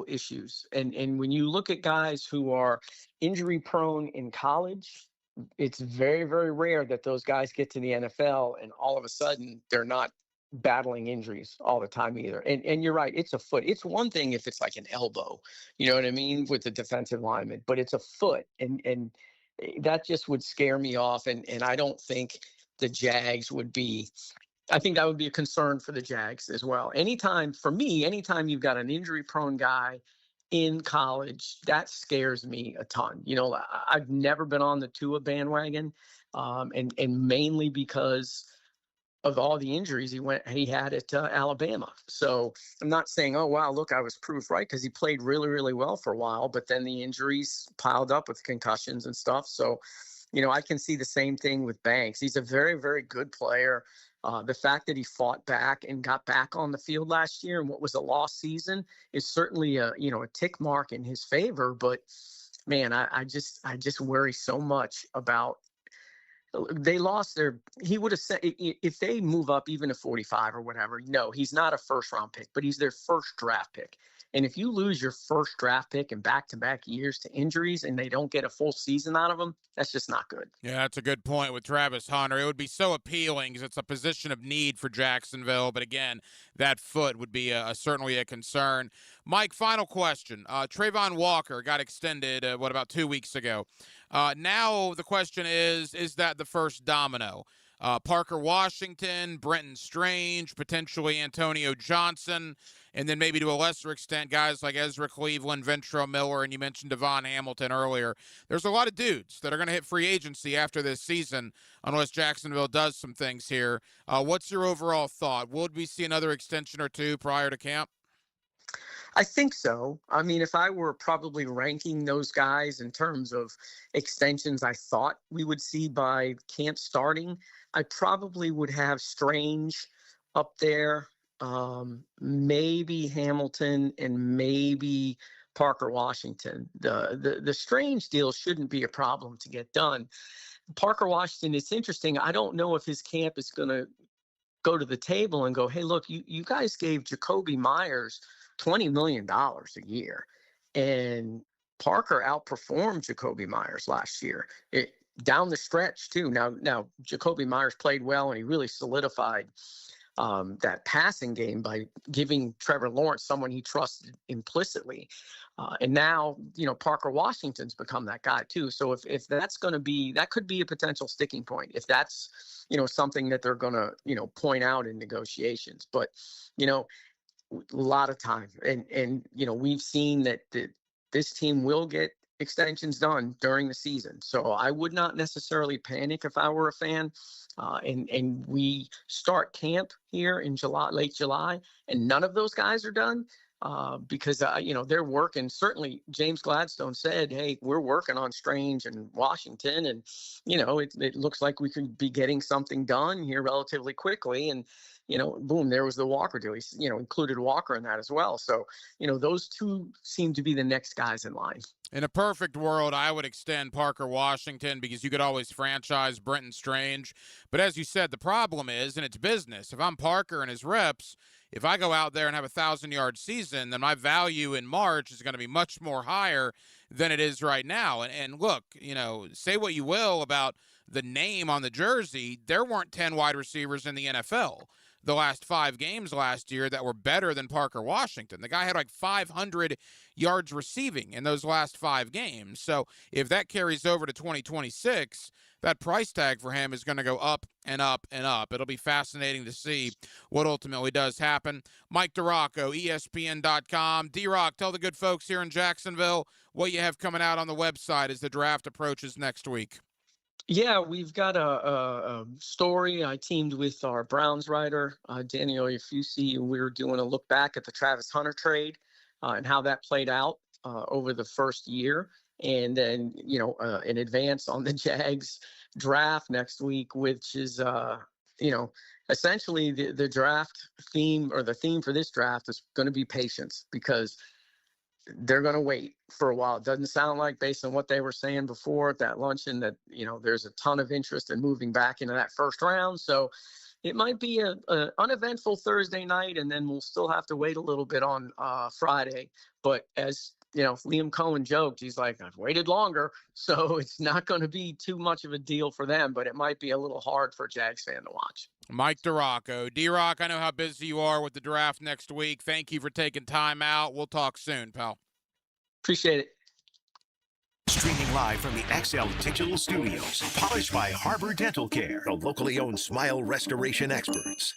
issues. And when you look at guys who are injury prone in college, it's very, very rare that those guys get to the NFL and all of a sudden they're not battling injuries all the time either. And you're right, it's a foot. It's one thing if it's like an elbow, you know what I mean, with the defensive lineman, but it's a foot. And that just would scare me off. And I don't think the Jags would be, I think that would be a concern for the Jags as well. Anytime you've got an injury prone guy in college, that scares me a ton. I've never been on the Tua bandwagon, and mainly because of all the injuries he had at Alabama. So I'm not saying, oh, wow, look, I was proved right, because he played really, really well for a while, but then the injuries piled up with concussions and stuff. So, I can see the same thing with Banks. He's a very, very good player. The fact that he fought back and got back on the field last year in what was a lost season is certainly a tick mark in his favor. But man, I just worry so much about. They lost he would have said, if they move up even to 45 or whatever, no, he's not a first round pick, but he's their first draft pick. And if you lose your first draft pick in back-to-back years to injuries and they don't get a full season out of him, that's just not good. Yeah, that's a good point with Travis Hunter. It would be so appealing because it's a position of need for Jacksonville. But again, that foot would be certainly a concern. Mike, final question. Trayvon Walker got extended, about 2 weeks ago. Now the question is that the first domino? Parker Washington, Brenton Strange, potentially Antonio Johnson, and then maybe to a lesser extent, guys like Ezra Cleveland, Ventrell Miller, and you mentioned Devon Hamilton earlier. There's a lot of dudes that are going to hit free agency after this season unless Jacksonville does some things here. What's your overall thought? Will we see another extension or two prior to camp? I think so. I mean, if I were probably ranking those guys in terms of extensions I thought we would see by camp starting, I probably would have Strange up there, maybe Hamilton, and maybe Parker Washington. The Strange deal shouldn't be a problem to get done. Parker Washington, it's interesting. I don't know if his camp is going to go to the table and go, hey, look, you guys gave Jacoby Myers $20 million a year. And Parker outperformed Jacoby Myers last year down the stretch too. Now Jacoby Myers played well and he really solidified that passing game by giving Trevor Lawrence someone he trusted implicitly. And now, Parker Washington's become that guy too. So if that's going to be, that could be a potential sticking point. If that's, something that they're going to, point out in negotiations, but, a lot of time. And we've seen that this team will get extensions done during the season. So I would not necessarily panic if I were a fan. And we start camp here in late July, and none of those guys are done because, they're working. Certainly James Gladstone said, hey, we're working on Strange and Washington. And, it looks like we could be getting something done here relatively quickly. And, boom, there was the Walker deal. He, included Walker in that as well. So, those two seem to be the next guys in line. In a perfect world, I would extend Parker Washington because you could always franchise Brenton Strange. But as you said, the problem is, and it's business, if I'm Parker and his reps, if I go out there and have a 1,000-yard season, then my value in March is going to be much more higher than it is right now. And look, say what you will about the name on the jersey, there weren't 10 wide receivers in the NFL the last 5 games last year that were better than Parker Washington. The guy had like 500 yards receiving in those last 5 games. So if that carries over to 2026, that price tag for him is going to go up and up and up. It'll be fascinating to see what ultimately does happen. Mike DiRocco, ESPN.com. D-Rock, tell the good folks here in Jacksonville what you have coming out on the website as the draft approaches next week. Yeah, we've got a story. I teamed with our Browns writer, Daniel Yafusi, and we were doing a look back at the Travis Hunter trade and how that played out over the first year. And then, in advance on the Jags draft next week, which is, essentially the draft theme, or the theme for this draft, is going to be patience, because they're going to wait for a while. It doesn't sound like, based on what they were saying before at that luncheon, that, there's a ton of interest in moving back into that first round. So it might be a uneventful Thursday night, and then we'll still have to wait a little bit on Friday. But as Liam Cohen joked, he's like, I've waited longer, so it's not going to be too much of a deal for them, but it might be a little hard for a Jags fan to watch. Mike DiRocco. D-Rock, I know how busy you are with the draft next week. Thank you for taking time out. We'll talk soon, pal. Appreciate it. Streaming live from the XL Digital Studios. Polished by Harbor Dental Care, the locally owned smile restoration experts.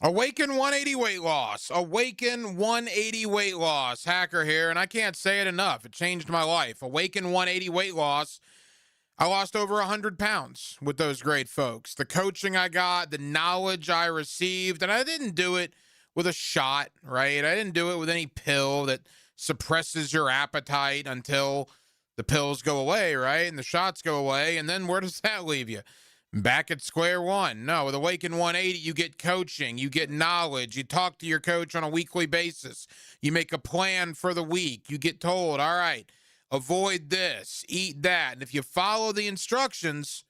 Awaken 180 weight loss. Awaken 180 weight loss. Hacker here, and I can't say it enough. It changed my life. Awaken 180 weight loss. I lost over 100 pounds with those great folks. The coaching I got, the knowledge I received, and I didn't do it with a shot, right? I didn't do it with any pill that suppresses your appetite until the pills go away, right? And the shots go away, and then where does that leave you? Back at square one. No, with Awaken 180, you get coaching, you get knowledge, you talk to your coach on a weekly basis, you make a plan for the week, you get told, all right, avoid this, eat that. And if you follow the instructions,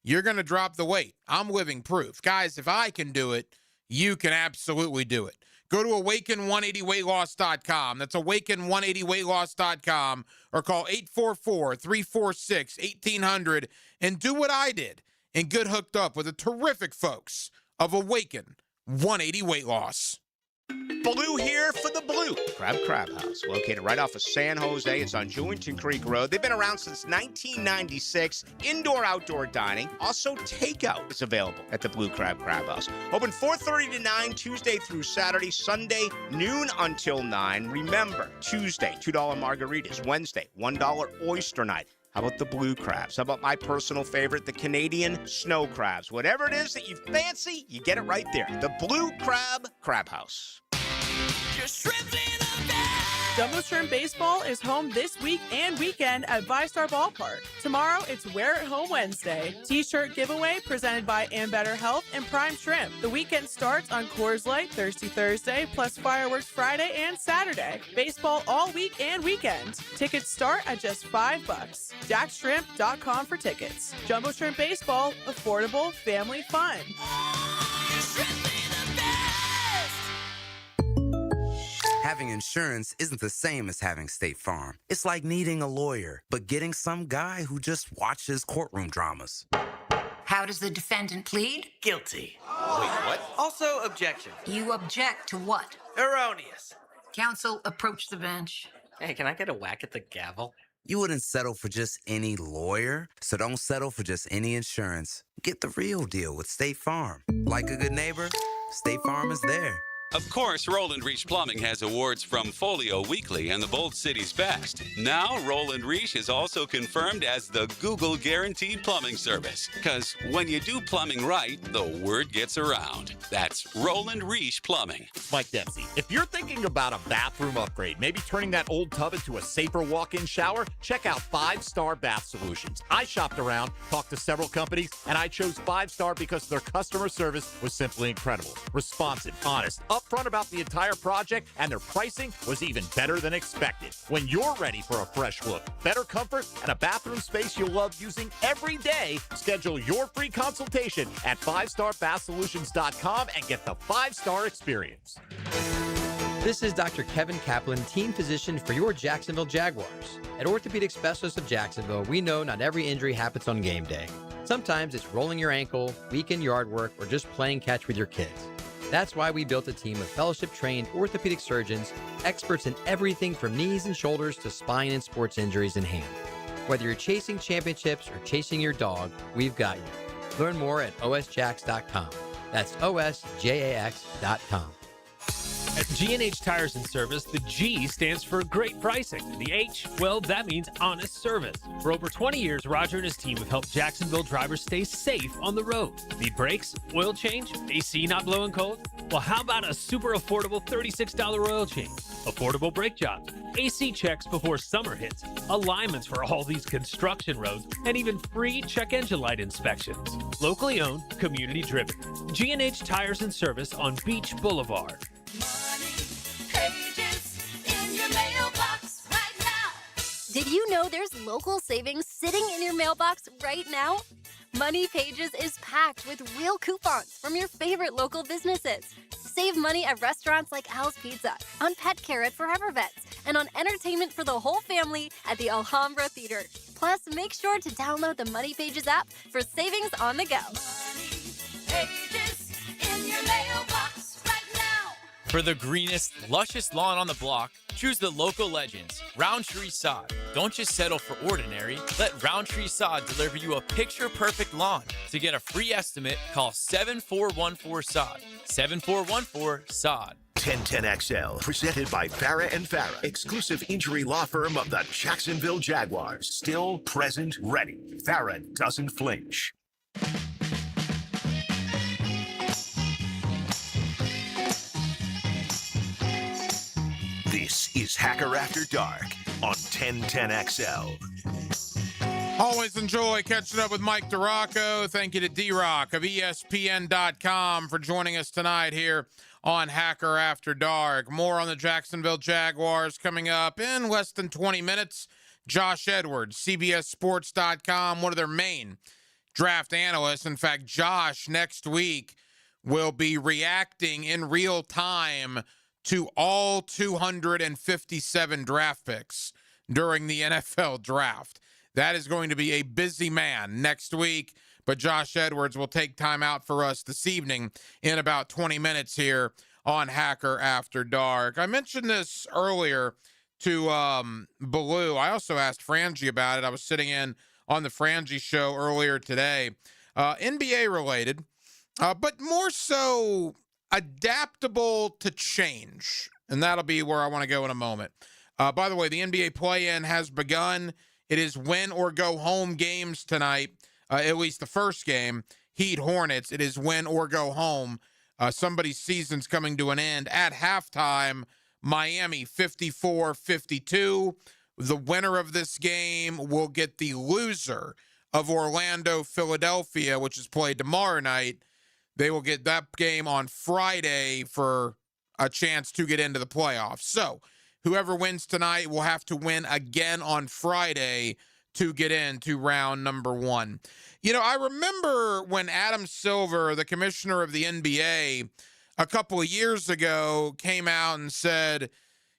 you're going to drop the weight. I'm living proof. Guys, if I can do it, you can absolutely do it. Go to awaken180weightloss.com. That's awaken180weightloss.com, or call 844-346-1800 and do what I did and get hooked up with the terrific folks of Awaken 180 Weight Loss. Blue here for the Blue Crab House, located right off of San Jose. It's on Jewington Creek Road. They've been around since 1996. Indoor-outdoor dining. Also, takeout is available at the Blue Crab House. Open 4:30 to 9, Tuesday through Saturday. Sunday, noon until 9. Remember, Tuesday, $2 margaritas. Wednesday, $1 oyster night. How about the blue crabs? How about my personal favorite, the Canadian snow crabs? Whatever it is that you fancy, you get it right there. The Blue Crab House. Jumbo Shrimp Baseball is home this week and weekend at ViStar Ballpark. Tomorrow, it's Wear It Home Wednesday. T-shirt giveaway presented by Ambetter Health and Prime Shrimp. The weekend starts on Coors Light Thirsty Thursday, plus fireworks Friday and Saturday. Baseball all week and weekend. Tickets start at just $5. JackShrimp.com for tickets. Jumbo Shrimp Baseball, affordable family fun. Having insurance isn't the same as having State Farm. It's like needing a lawyer, but getting some guy who just watches courtroom dramas. How does the defendant plead? Guilty. Wait, what? Also, objection. You object to what? Erroneous. Counsel, approach the bench. Hey, can I get a whack at the gavel? You wouldn't settle for just any lawyer, so don't settle for just any insurance. Get the real deal with State Farm. Like a good neighbor, State Farm is there. Of course, Roland Reach Plumbing has awards from Folio Weekly and the Bold City's Best. Now, Roland Reach is also confirmed as the Google Guaranteed Plumbing Service. Because when you do plumbing right, the word gets around. That's Roland Reach Plumbing. Mike Dempsey, if you're thinking about a bathroom upgrade, maybe turning that old tub into a safer walk-in shower, check out 5 Star Bath Solutions. I shopped around, talked to several companies, and I chose 5 Star because their customer service was simply incredible. Responsive, honest, upfront about the entire project, and their pricing was even better than expected. When you're ready for a fresh look, better comfort, and a bathroom space you'll love using every day, schedule your free consultation at 5starbathsolutions.com and get the 5-star experience. This is Dr. Kevin Kaplan, team physician for your Jacksonville Jaguars. At Orthopedic Specialists of Jacksonville, we know not every injury happens on game day. Sometimes it's rolling your ankle, weekend yard work, or just playing catch with your kids. That's why we built a team of fellowship-trained orthopedic surgeons, experts in everything from knees and shoulders to spine and sports injuries in hand. Whether you're chasing championships or chasing your dog, we've got you. Learn more at osjax.com. That's osjax.com. At G&H Tires and Service, the G stands for great pricing. The H, well, that means honest service. For over 20 years, Roger and his team have helped Jacksonville drivers stay safe on the road. Need brakes? Oil change? AC not blowing cold? Well, how about a super affordable $36 oil change? Affordable brake jobs, AC checks before summer hits, alignments for all these construction roads, and even free check engine light inspections. Locally owned, community driven. G&H Tires and Service on Beach Boulevard. Did you know there's local savings sitting in your mailbox right now? Money Pages is packed with real coupons from your favorite local businesses. Save money at restaurants like Al's Pizza, on pet care at Forever Vets, and on entertainment for the whole family at the Alhambra Theater. Plus, make sure to download the Money Pages app for savings on the go. Money Pages in your mailbox right now. For the greenest, luscious lawn on the block, choose the local legends, Roundtree Sod. Don't just settle for ordinary. Let Roundtree Sod deliver you a picture-perfect lawn. To get a free estimate, call 7414-SOD. 7414-SOD. 1010XL, presented by Farah and Farah, exclusive injury law firm of the Jacksonville Jaguars. Still present, ready. Farah doesn't flinch. This is Hacker After Dark on 1010XL. Always enjoy catching up with Mike DeRocco. Thank you to D-Rock of ESPN.com for joining us tonight here on Hacker After Dark. More on the Jacksonville Jaguars coming up in less than 20 minutes. Josh Edwards, CBSSports.com, one of their main draft analysts. In fact, Josh next week will be reacting in real time to all 257 draft picks during the NFL draft. That is going to be a busy man next week, but Josh Edwards will take time out for us this evening in about 20 minutes here on Hacker After Dark. I mentioned this earlier to Baloo. I also asked Frangie about it. I was sitting in on the Frangie show earlier today. NBA related, but more so adaptable to change, and that'll be where I want to go in a moment. By the way, the NBA play-in has begun. It is win or go home games tonight, at least the first game. Heat Hornets, it is win or go home. Somebody's season's coming to an end. At halftime, Miami 54-52. The winner of this game will get the loser of Orlando-Philadelphia, which is played tomorrow night. They will get that game on Friday for a chance to get into the playoffs. So whoever wins tonight will have to win again on Friday to get into round number one. You know, I remember when Adam Silver, the commissioner of the NBA, a couple of years ago came out and said,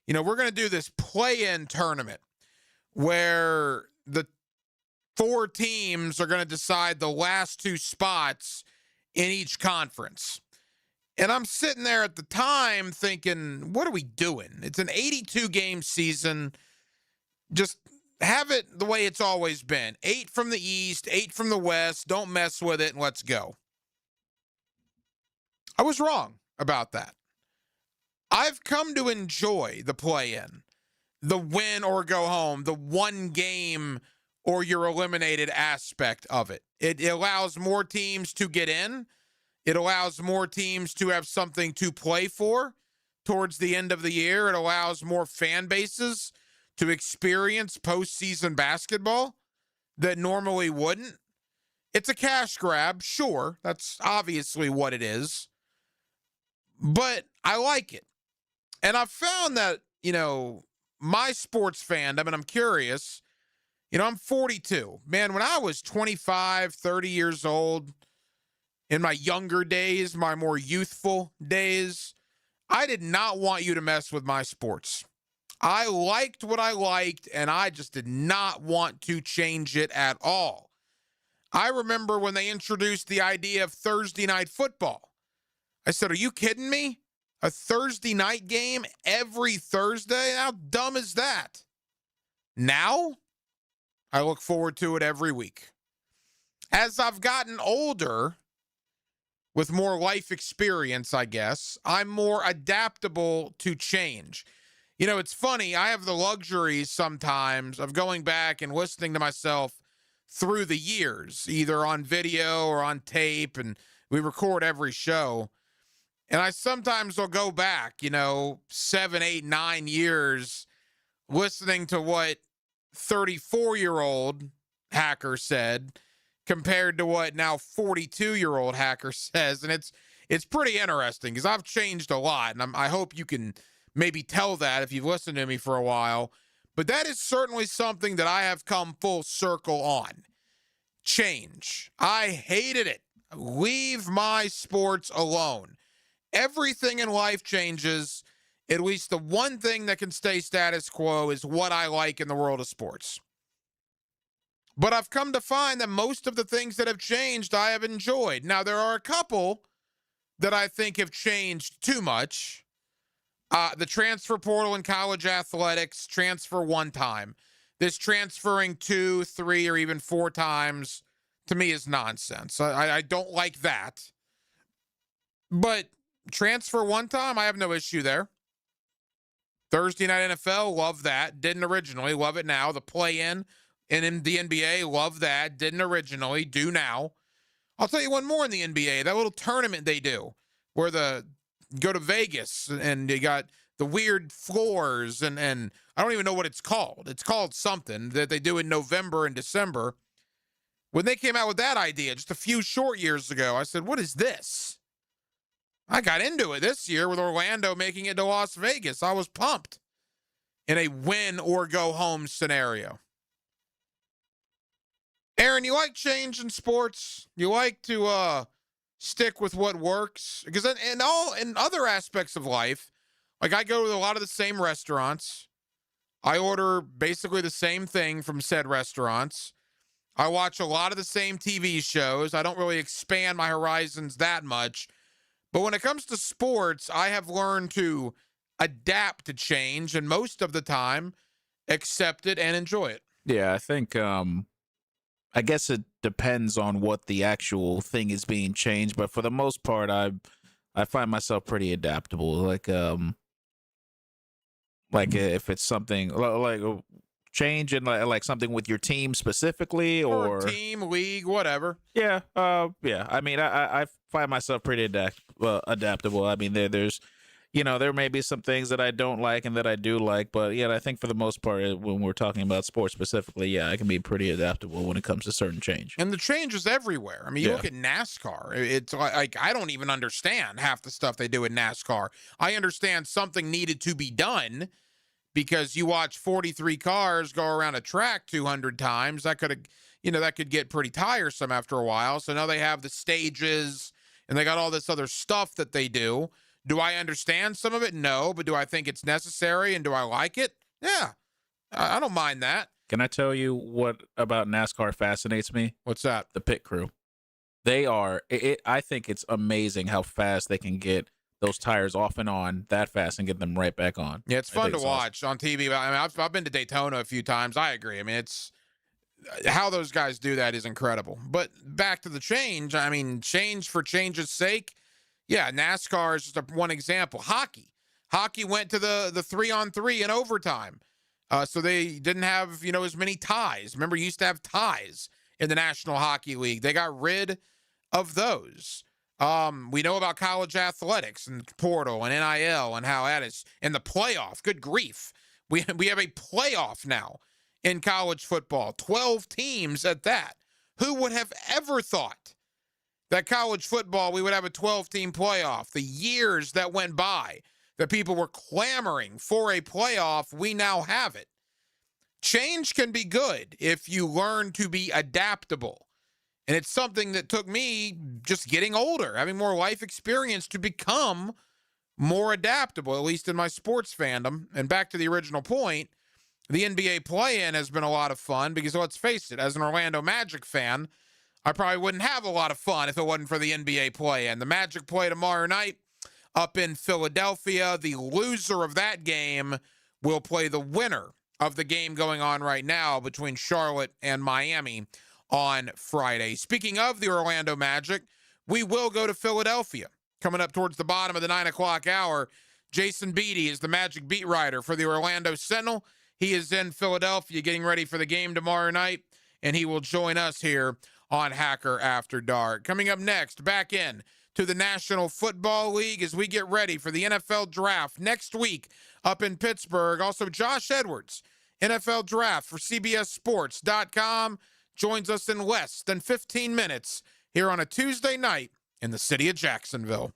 you know, we're going to do this play-in tournament where the 4 teams are going to decide the last 2 spots in each conference. And I'm sitting there at the time thinking, what are we doing? It's an 82-game season. Just have it the way it's always been. 8 from the East, 8 from the West. Don't mess with it, and let's go. I was wrong about that. I've come to enjoy the play-in, the win or go home, the one game or you're eliminated aspect of it. It allows more teams to get in. It allows more teams to have something to play for towards the end of the year. It allows more fan bases to experience postseason basketball that normally wouldn't. It's a cash grab, sure. That's obviously what it is. but I like it. And I've found that, my sports fandom, and I'm curious, I'm 42. Man, when I was 25, 30 years old, in my younger days, my more youthful days, I did not want you to mess with my sports. I liked what I liked, and I just did not want to change it at all. I remember when they introduced the idea of Thursday night football. I said, are you kidding me? A Thursday night game every Thursday? How dumb is that? Now, I look forward to it every week. As I've gotten older, with more life experience, I guess, I'm more adaptable to change. It's funny. I have the luxury sometimes of going back and listening to myself through the years, either on video or on tape, and we record every show. And I sometimes will go back, 7, 8, 9 years listening to what 34-year-old Hacker said compared to what now 42-year-old Hacker says. And it's pretty interesting because I've changed a lot. And I hope you can maybe tell that if you've listened to me for a while. But that is certainly something that I have come full circle on. Change. I hated it. Leave my sports alone. Everything in life changes. At least the one thing that can stay status quo is what I like in the world of sports. But I've come to find that most of the things that have changed, I have enjoyed. Now, there are a couple that I think have changed too much. The transfer portal in college athletics, transfer one time. This transferring 2, 3, or even 4 times, to me, is nonsense. I don't like that. But transfer one time, I have no issue there. Thursday night NFL, love that. Didn't originally, love it now. The play-in in the NBA, love that. Didn't originally, do now. I'll tell you one more in the NBA, that little tournament they do where go to Vegas and you got the weird floors and I don't even know what it's called. It's called something that they do in November and December. When they came out with that idea just a few short years ago, I said, what is this? I got into it this year with Orlando making it to Las Vegas. I was pumped in a win or go home scenario. Aaron, you like change in sports? You like to stick with what works? Because in other aspects of life, like I go to a lot of the same restaurants. I order basically the same thing from said restaurants. I watch a lot of the same TV shows. I don't really expand my horizons that much. But when it comes to sports, I have learned to adapt to change and most of the time accept it and enjoy it. Yeah, I think I guess it depends on what the actual thing is being changed, but for the most part I find myself pretty adaptable. Like if it's something like change in like something with your team specifically or team, league, whatever. Yeah. I mean, I find myself pretty adaptable. I mean, there's, there may be some things that I don't like and that I do like, but yeah, I think for the most part, when we're talking about sports specifically, yeah, I can be pretty adaptable when it comes to certain change. And the change is everywhere. I mean, you look at NASCAR. It's like I don't even understand half the stuff they do in NASCAR. I understand something needed to be done because you watch 43 cars go around a track 200 times. That could get pretty tiresome after a while. So now they have the stages and they got all this other stuff that they do. Do I understand some of it? No. But do I think it's necessary and do I like it? Yeah. I don't mind that. Can I tell you what about NASCAR fascinates me? What's that? The pit crew. They are, I think it's amazing how fast they can get those tires off and on that fast and get them right back on. Yeah, it's fun to watch on TV. I mean, I've been to Daytona a few times. I agree. I mean, it's how those guys do that is incredible. But back to the change. I mean, change for change's sake. Yeah, NASCAR is just one example. Hockey went to the 3-on-3 in overtime. So they didn't have, as many ties. Remember, you used to have ties in the National Hockey League. They got rid of those. We know about college athletics and portal and NIL and how that is in the playoff. Good grief. We have a playoff now in college football. 12 teams at that. Who would have ever thought that college football, we would have a 12-team playoff. The years that went by that people were clamoring for a playoff, we now have it. Change can be good if you learn to be adaptable. And it's something that took me just getting older, having more life experience to become more adaptable, at least in my sports fandom. And back to the original point, the NBA play-in has been a lot of fun because, let's face it, as an Orlando Magic fan, I probably wouldn't have a lot of fun if it wasn't for the NBA play-in. The Magic play tomorrow night up in Philadelphia. The loser of that game will play the winner of the game going on right now between Charlotte and Miami on Friday. Speaking of the Orlando Magic, we will go to Philadelphia. Coming up towards the bottom of the 9 o'clock hour, Jason Beatty is the Magic beat writer for the Orlando Sentinel. He is in Philadelphia getting ready for the game tomorrow night, and he will join us here on Hacker After Dark. Coming up next, back in to the National Football League as we get ready for the NFL Draft next week up in Pittsburgh. Also, Josh Edwards, NFL Draft for CBSSports.com, joins us in less than 15 minutes here on a Tuesday night in the city of Jacksonville.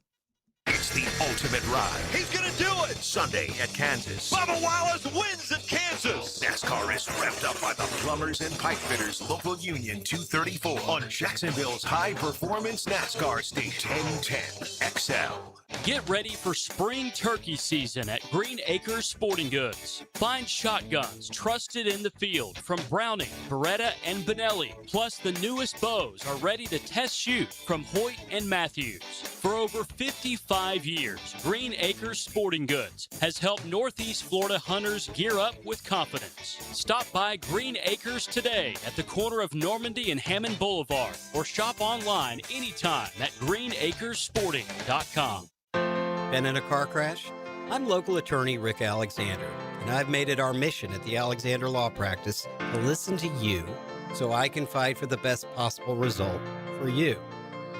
It's the ultimate ride. He's gonna do it! Sunday at Kansas. Bubba Wallace wins at Kansas! NASCAR is revved up by the Plumbers and Pipe Fitters Local Union 234 on Jacksonville's high-performance NASCAR station, 1010 XL. Get ready for spring turkey season at Green Acres Sporting Goods. Find shotguns trusted in the field from Browning, Beretta, and Benelli. Plus, the newest bows are ready to test shoot from Hoyt and Matthews. For over 55 years, Green Acres Sporting Goods has helped Northeast Florida hunters gear up with confidence. Stop by Green Acres today at the corner of Normandy and Hammond Boulevard or shop online anytime at greenacresporting.com. Been in a car crash? I'm local attorney Rick Alexander, and I've made it our mission at the Alexander Law Practice to listen to you so I can fight for the best possible result for you.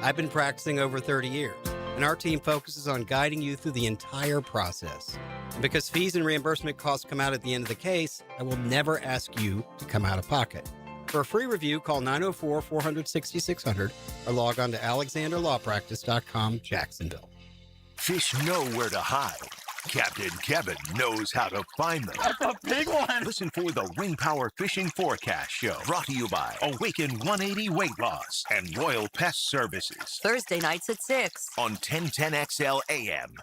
I've been practicing over 30 years, and our team focuses on guiding you through the entire process. And because fees and reimbursement costs come out at the end of the case, I will never ask you to come out of pocket. For a free review, call 904-400-6600 or log on to alexanderlawpractice.com, Jacksonville. Fish know where to hide. Captain Kevin knows how to find them. That's a big one. Listen for the Ring Power Fishing Forecast Show, brought to you by Awaken 180 Weight Loss and Royal Pest Services. Thursday nights at 6 on 1010XL AM.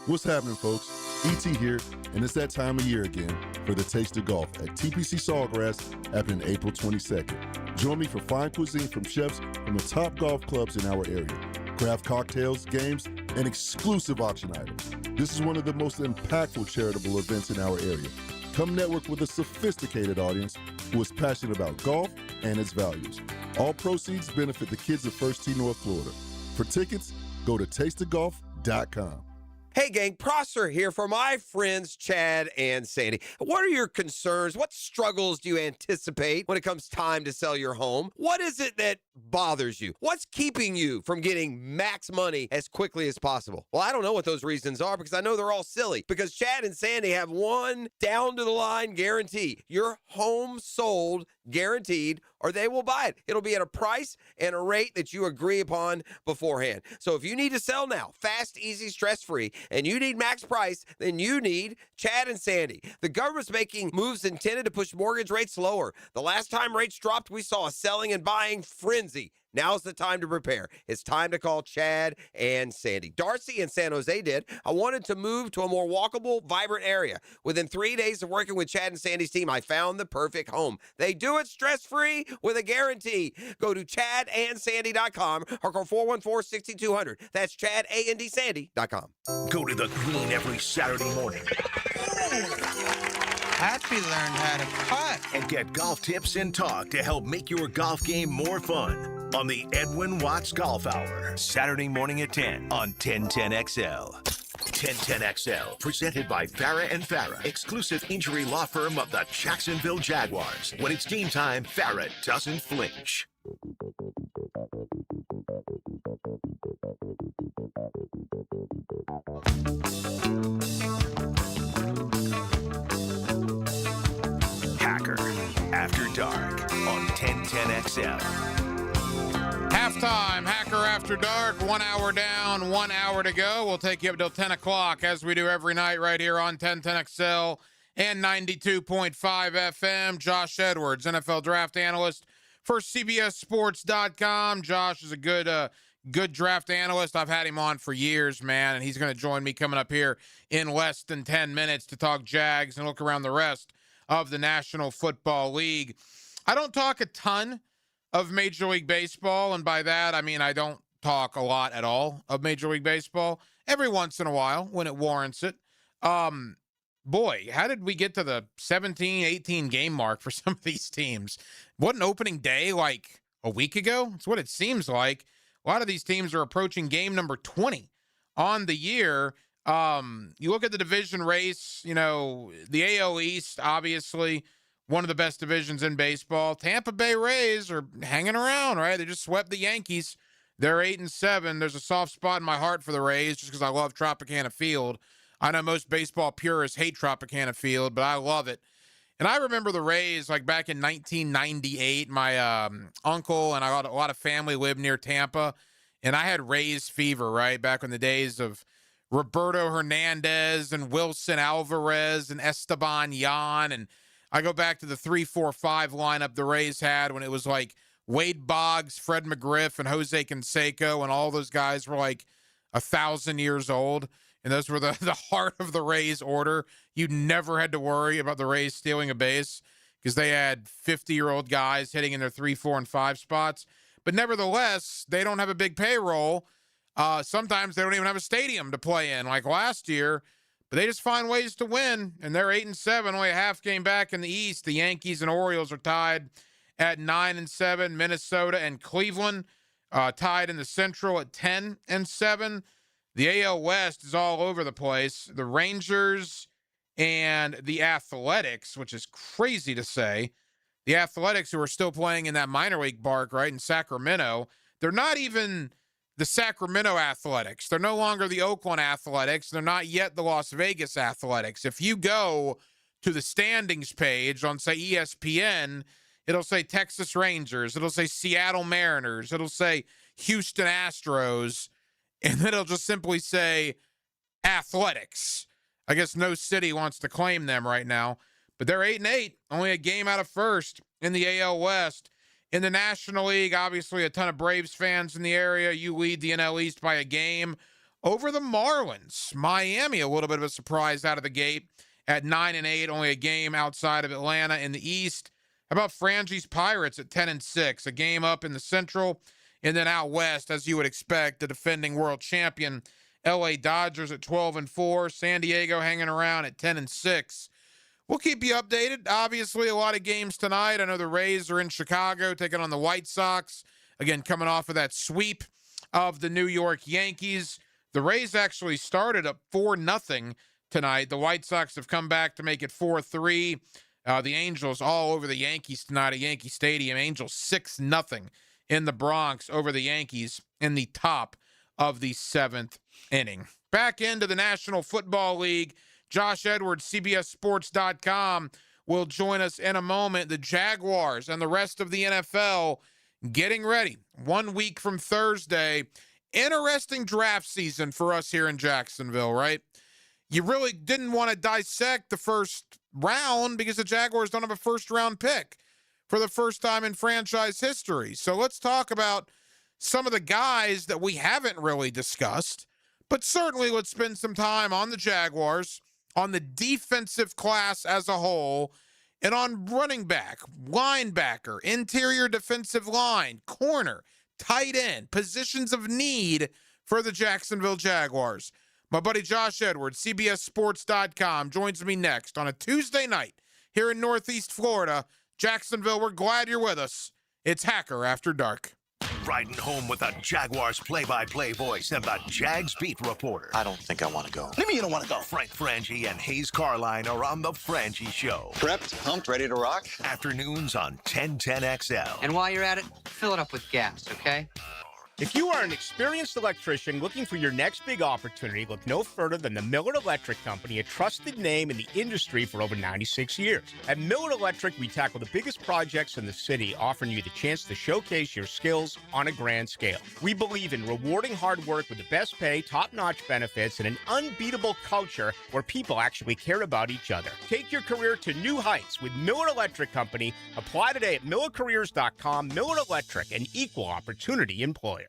What's happening, folks? E.T. here, and it's that time of year again for the Taste of Golf at TPC Sawgrass happening April 22nd. Join me for fine cuisine from chefs from the top golf clubs in our area, craft cocktails, games, and exclusive auction items. This is one of the most impactful charitable events in our area. Come network with a sophisticated audience who is passionate about golf and its values. All proceeds benefit the kids of First Tee North Florida. For tickets, go to tasteofgolf.com. Hey gang, Prosser here for my friends Chad and Sandy. What are your concerns? What struggles do you anticipate when it comes time to sell your home? What is it that bothers you? What's keeping you from getting max money as quickly as possible? Well, I don't know what those reasons are because I know they're all silly. Because Chad and Sandy have one down-to-the-line guarantee. Your home sold guaranteed, or they will buy it. It'll be at a price and a rate that you agree upon beforehand. So if you need to sell now, fast, easy, stress-free, and you need max price, then you need Chad and Sandy. The government's making moves intended to push mortgage rates lower. The last time rates dropped, we saw a selling and buying frenzy. Now's the time to prepare. It's time to call Chad and Sandy. Darcy in San Jose did. I wanted to move to a more walkable, vibrant area. Within 3 days of working with Chad and Sandy's team, I found the perfect home. They do it stress-free with a guarantee. Go to chadandsandy.com or call 414-6200. That's chadandsandy.com. Go to the green every Saturday morning. Happy learned how to putt. And get golf tips and talk to help make your golf game more fun on the Edwin Watts Golf Hour, Saturday morning at 10 on 1010XL. 1010XL, presented by Farah and Farah, exclusive injury law firm of the Jacksonville Jaguars. When it's game time, Farah doesn't flinch. Hacker After Dark on 1010XL. Halftime, Hacker After After Dark, 1 hour down, 1 hour to go. We'll take you up till 10 o'clock, as we do every night right here on 1010XL and 92.5 FM. Josh Edwards, NFL draft analyst for CBSSports.com. Josh is a good draft analyst. I've had him on for years, man, and he's going to join me coming up here in less than 10 minutes to talk Jags and look around the rest of the National Football League. I don't talk a ton of Major League Baseball, and by that I mean I don't talk a lot at all of Major League Baseball. Every once in a while when it warrants it. Boy, how did we get to the 17, 18 game mark for some of these teams? What an opening day like a week ago? It's what it seems like. A lot of these teams are approaching game number 20 on the year. You look at the division race, you know, the AL East, obviously one of the best divisions in baseball. Tampa Bay Rays are hanging around, right? They just swept the Yankees. They're 8-7. There's a soft spot in my heart for the Rays just because I love Tropicana Field. I know most baseball purists hate Tropicana Field, but I love it. And I remember the Rays, like back in 1998, my uncle and a lot of family lived near Tampa, and I had Rays fever, right, back in the days of Roberto Hernandez and Wilson Alvarez and Esteban Yan, and I go back to the 3-4-5 lineup the Rays had when it was like Wade Boggs, Fred McGriff, and Jose Canseco, and all those guys were like 1,000 years old. And those were the heart of the Rays order. You never had to worry about the Rays stealing a base because they had 50-year-old guys hitting in their 3, 4, and 5 spots. But nevertheless, they don't have a big payroll. Sometimes they don't even have a stadium to play in, like last year. But they just find ways to win, and they're 8-7, only a half game back in the East. The Yankees and Orioles are tied at 9-7. Minnesota and Cleveland tied in the Central at 10-7. The AL West is all over the place. The Rangers and the Athletics, which is crazy to say. The Athletics, who are still playing in that minor league park, right, in Sacramento, they're not even the Sacramento Athletics. They're no longer the Oakland Athletics. They're not yet the Las Vegas Athletics. If you go to the standings page on, say, ESPN, it'll say Texas Rangers. It'll say Seattle Mariners. It'll say Houston Astros. And then it'll just simply say Athletics. I guess no city wants to claim them right now. But they're 8-8, only a game out of first in the AL West. In the National League, obviously a ton of Braves fans in the area. You lead the NL East by a game over the Marlins. Miami, a little bit of a surprise out of the gate at 9-8, only a game outside of Atlanta in the East. How about Frangie's Pirates at 10-6, a game up in the Central. And then out west, as you would expect, the defending world champion LA Dodgers at 12-4. San Diego hanging around at 10-6. We'll keep you updated. Obviously, a lot of games tonight. I know the Rays are in Chicago taking on the White Sox. Again, coming off of that sweep of the New York Yankees. The Rays actually started up 4-0 tonight. The White Sox have come back to make it 4-3. The Angels all over the Yankees tonight at Yankee Stadium. Angels 6-0 in the Bronx over the Yankees in the top of the 7th inning. Back into the National Football League. Josh Edwards, CBSSports.com, will join us in a moment. The Jaguars and the rest of the NFL getting ready. 1 week from Thursday. Interesting draft season for us here in Jacksonville, right? You really didn't want to dissect the first round because the Jaguars don't have a first-round pick for the first time in franchise history. So let's talk about some of the guys that we haven't really discussed, but certainly let's spend some time on the Jaguars, on the defensive class as a whole, and on running back, linebacker, interior defensive line, corner, tight end, positions of need for the Jacksonville Jaguars. My buddy Josh Edwards, CBSSports.com, joins me next on a Tuesday night here in Northeast Florida. Jacksonville, we're glad you're with us. It's Hacker After Dark. Riding home with a Jaguars play-by-play voice and the Jags beat reporter. I don't think I want to go. What do you mean you don't want to go? Frank Frangie and Hayes Carline are on the Frangie Show. Prepped, pumped, ready to rock? Afternoons on 1010XL. And while you're at it, fill it up with gas, okay? If you are an experienced electrician looking for your next big opportunity, look no further than the Miller Electric Company, a trusted name in the industry for over 96 years. At Miller Electric, we tackle the biggest projects in the city, offering you the chance to showcase your skills on a grand scale. We believe in rewarding hard work with the best pay, top-notch benefits, and an unbeatable culture where people actually care about each other. Take your career to new heights with Miller Electric Company. Apply today at millercareers.com. Miller Electric, an equal opportunity employer.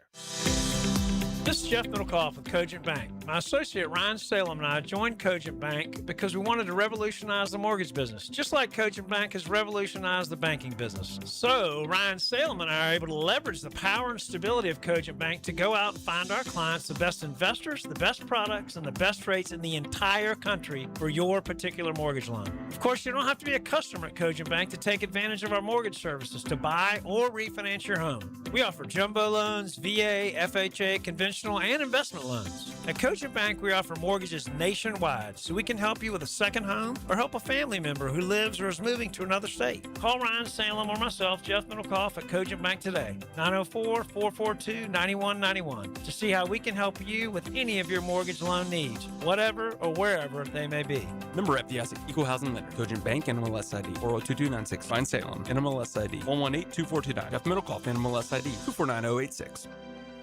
This is Jeff Middlecoff with Cogent Bank. My associate Ryan Salem and I joined Cogent Bank because we wanted to revolutionize the mortgage business, just like Cogent Bank has revolutionized the banking business. So Ryan Salem and I are able to leverage the power and stability of Cogent Bank to go out and find our clients the best investors, the best products, and the best rates in the entire country for your particular mortgage loan. Of course, you don't have to be a customer at Cogent Bank to take advantage of our mortgage services to buy or refinance your home. We offer jumbo loans, VA, FHA, conventional, and investment loans. At Cogent Bank, we offer mortgages nationwide, so we can help you with a second home or help a family member who lives or is moving to another state. Call Ryan Salem or myself, Jeff Middlecoff, at Cogent Bank today, 904-442-9191, to see how we can help you with any of your mortgage loan needs, whatever or wherever they may be. Member FDIC, Equal Housing Lender, Cogent Bank, NMLS ID 402296, Ryan Salem, NMLS ID 1182429, Jeff Middlecoff, NMLS ID 249086.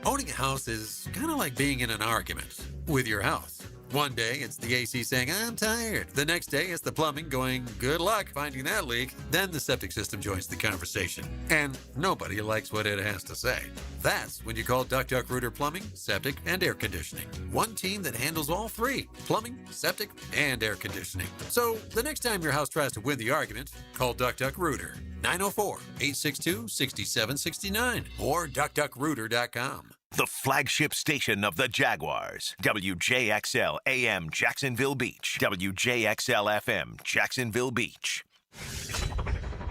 Owning a house is kind of like being in an argument with your house. One day it's the AC saying, I'm tired. The next day it's the plumbing going, good luck finding that leak. Then the septic system joins the conversation. And nobody likes what it has to say. That's when you call Duck Duck Rooter Plumbing, Septic, and Air Conditioning. One team that handles all three, plumbing, septic, and air conditioning. So the next time your house tries to win the argument, call Duck Duck Rooter. 904-862-6769 or duckduckrooter.com. The flagship station of the Jaguars. WJXL AM Jacksonville Beach. WJXL FM Jacksonville Beach.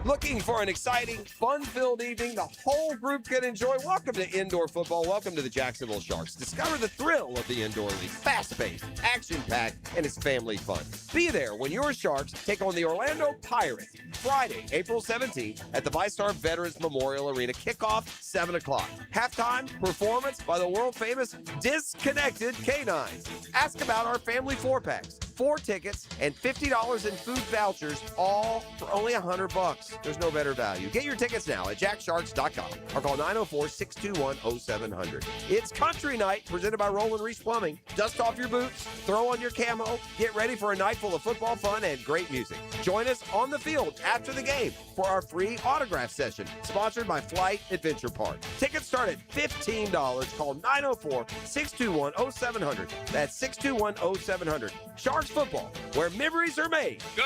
Looking for an exciting, fun-filled evening the whole group can enjoy? Welcome to indoor football. Welcome to the Jacksonville Sharks. Discover the thrill of the indoor league. Fast-paced, action-packed, and it's family fun. Be there when your Sharks take on the Orlando Pirates Friday, April 17th at the VyStar Veterans Memorial Arena. Kickoff, 7 o'clock. Halftime performance by the world-famous Disconnected Canines. Ask about our family four-packs. 4 tickets and $50 in food vouchers, all for only $100. There's no better value. Get your tickets now at jacksharks.com or call 904-621-0700. It's Country Night presented by Roland Reese Plumbing. Dust off your boots, throw on your camo, get ready for a night full of football fun and great music. Join us on the field after the game for our free autograph session, sponsored by Flight Adventure Park. Tickets start at $15. Call 904-621-0700. That's 621-0700. Sharks football, where memories are made. Go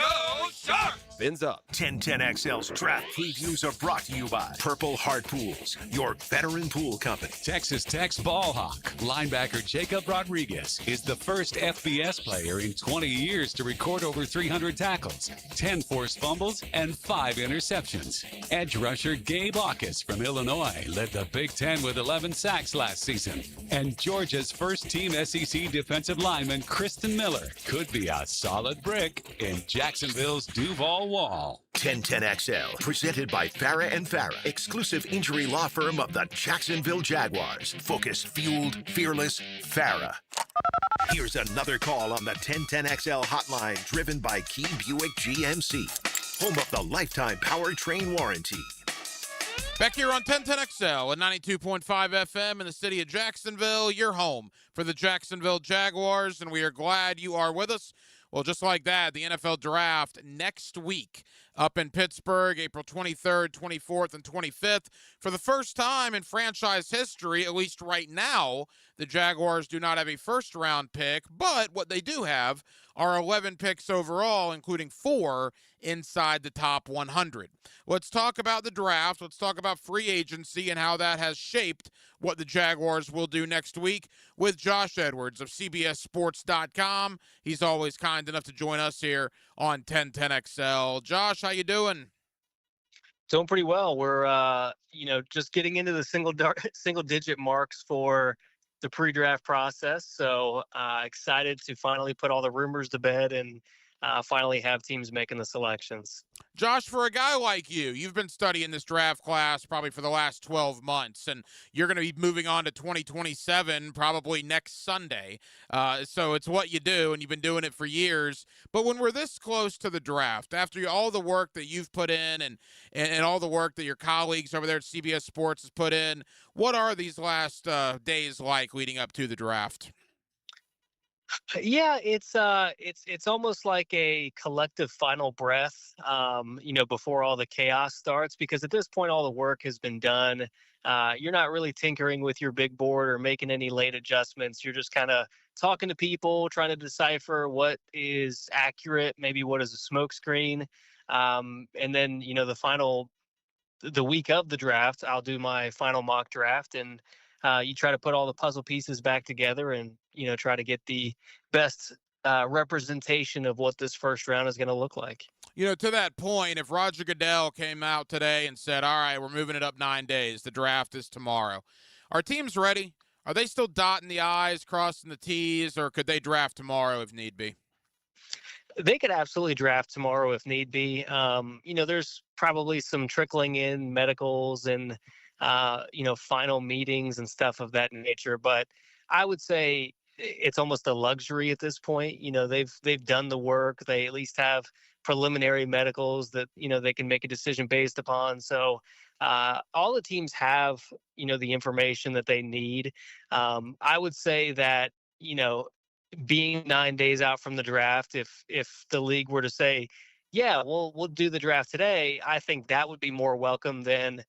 Sharks! Fins up. 1010XL's draft previews are brought to you by Purple Heart Pools, your veteran pool company. Texas Tech's ball hawk, linebacker Jacob Rodriguez, is the first FBS player in 20 years to record over 300 tackles, 10 forced fumbles, and 5 interceptions. Edge rusher Gabe Aukus from Illinois led the Big Ten with 11 sacks last season. And Georgia's first-team SEC defensive lineman Kristen Miller could be a solid brick in Jacksonville's Duval Wall. 1010XL, presented by Farah and Farah, exclusive injury law firm of the Jacksonville Jaguars. Focused, fueled, fearless, Farah. Here's another call on the 1010XL hotline, driven by Key Buick GMC, home of the lifetime powertrain warranty. Back here on 1010XL at 92.5 FM in the city of Jacksonville, your home for the Jacksonville Jaguars, and we are glad you are with us. Well, just like that, the NFL Draft next week up in Pittsburgh, April 23rd, 24th, and 25th. For the first time in franchise history, at least right now, the Jaguars do not have a first-round pick, but what they do have are 11 picks overall, including 4 inside the top 100. Let's talk about the draft. Let's talk about free agency and how that has shaped what the Jaguars will do next week with Josh Edwards of CBSSports.com. He's always kind enough to join us here on 1010XL. Josh, how you doing? Doing pretty well. We're, just getting into the single digit marks for the pre-draft process. So excited to finally put all the rumors to bed and finally have teams making the selections. Josh, for a guy like you, you've been studying this draft class probably for the last 12 months, and you're going to be moving on to 2027 probably next Sunday. So it's what you do, and you've been doing it for years. But when we're this close to the draft, after all the work that you've put in and all the work that your colleagues over there at CBS Sports has put in, what are these last days like leading up to the draft? Yeah, it's almost like a collective final breath, before all the chaos starts, because at this point all the work has been done. You're not really tinkering with your big board or making any late adjustments. You're just kind of talking to people, trying to decipher what is accurate, maybe what is a smokescreen. And then, the week of the draft, I'll do my final mock draft, and you try to put all the puzzle pieces back together, and try to get the best representation of what this first round is going to look like. To that point, if Roger Goodell came out today and said, "All right, we're moving it up 9 days. The draft is tomorrow," are teams ready? Are they still dotting the I's, crossing the T's, or could they draft tomorrow if need be? They could absolutely draft tomorrow if need be. There's probably some trickling in medicals and final meetings and stuff of that nature. But I would say it's almost a luxury at this point. They've done the work. They at least have preliminary medicals that they can make a decision based upon. So all the teams have the information that they need. I would say that being 9 days out from the draft, if the league were to say, yeah, we'll do the draft today, I think that would be more welcome than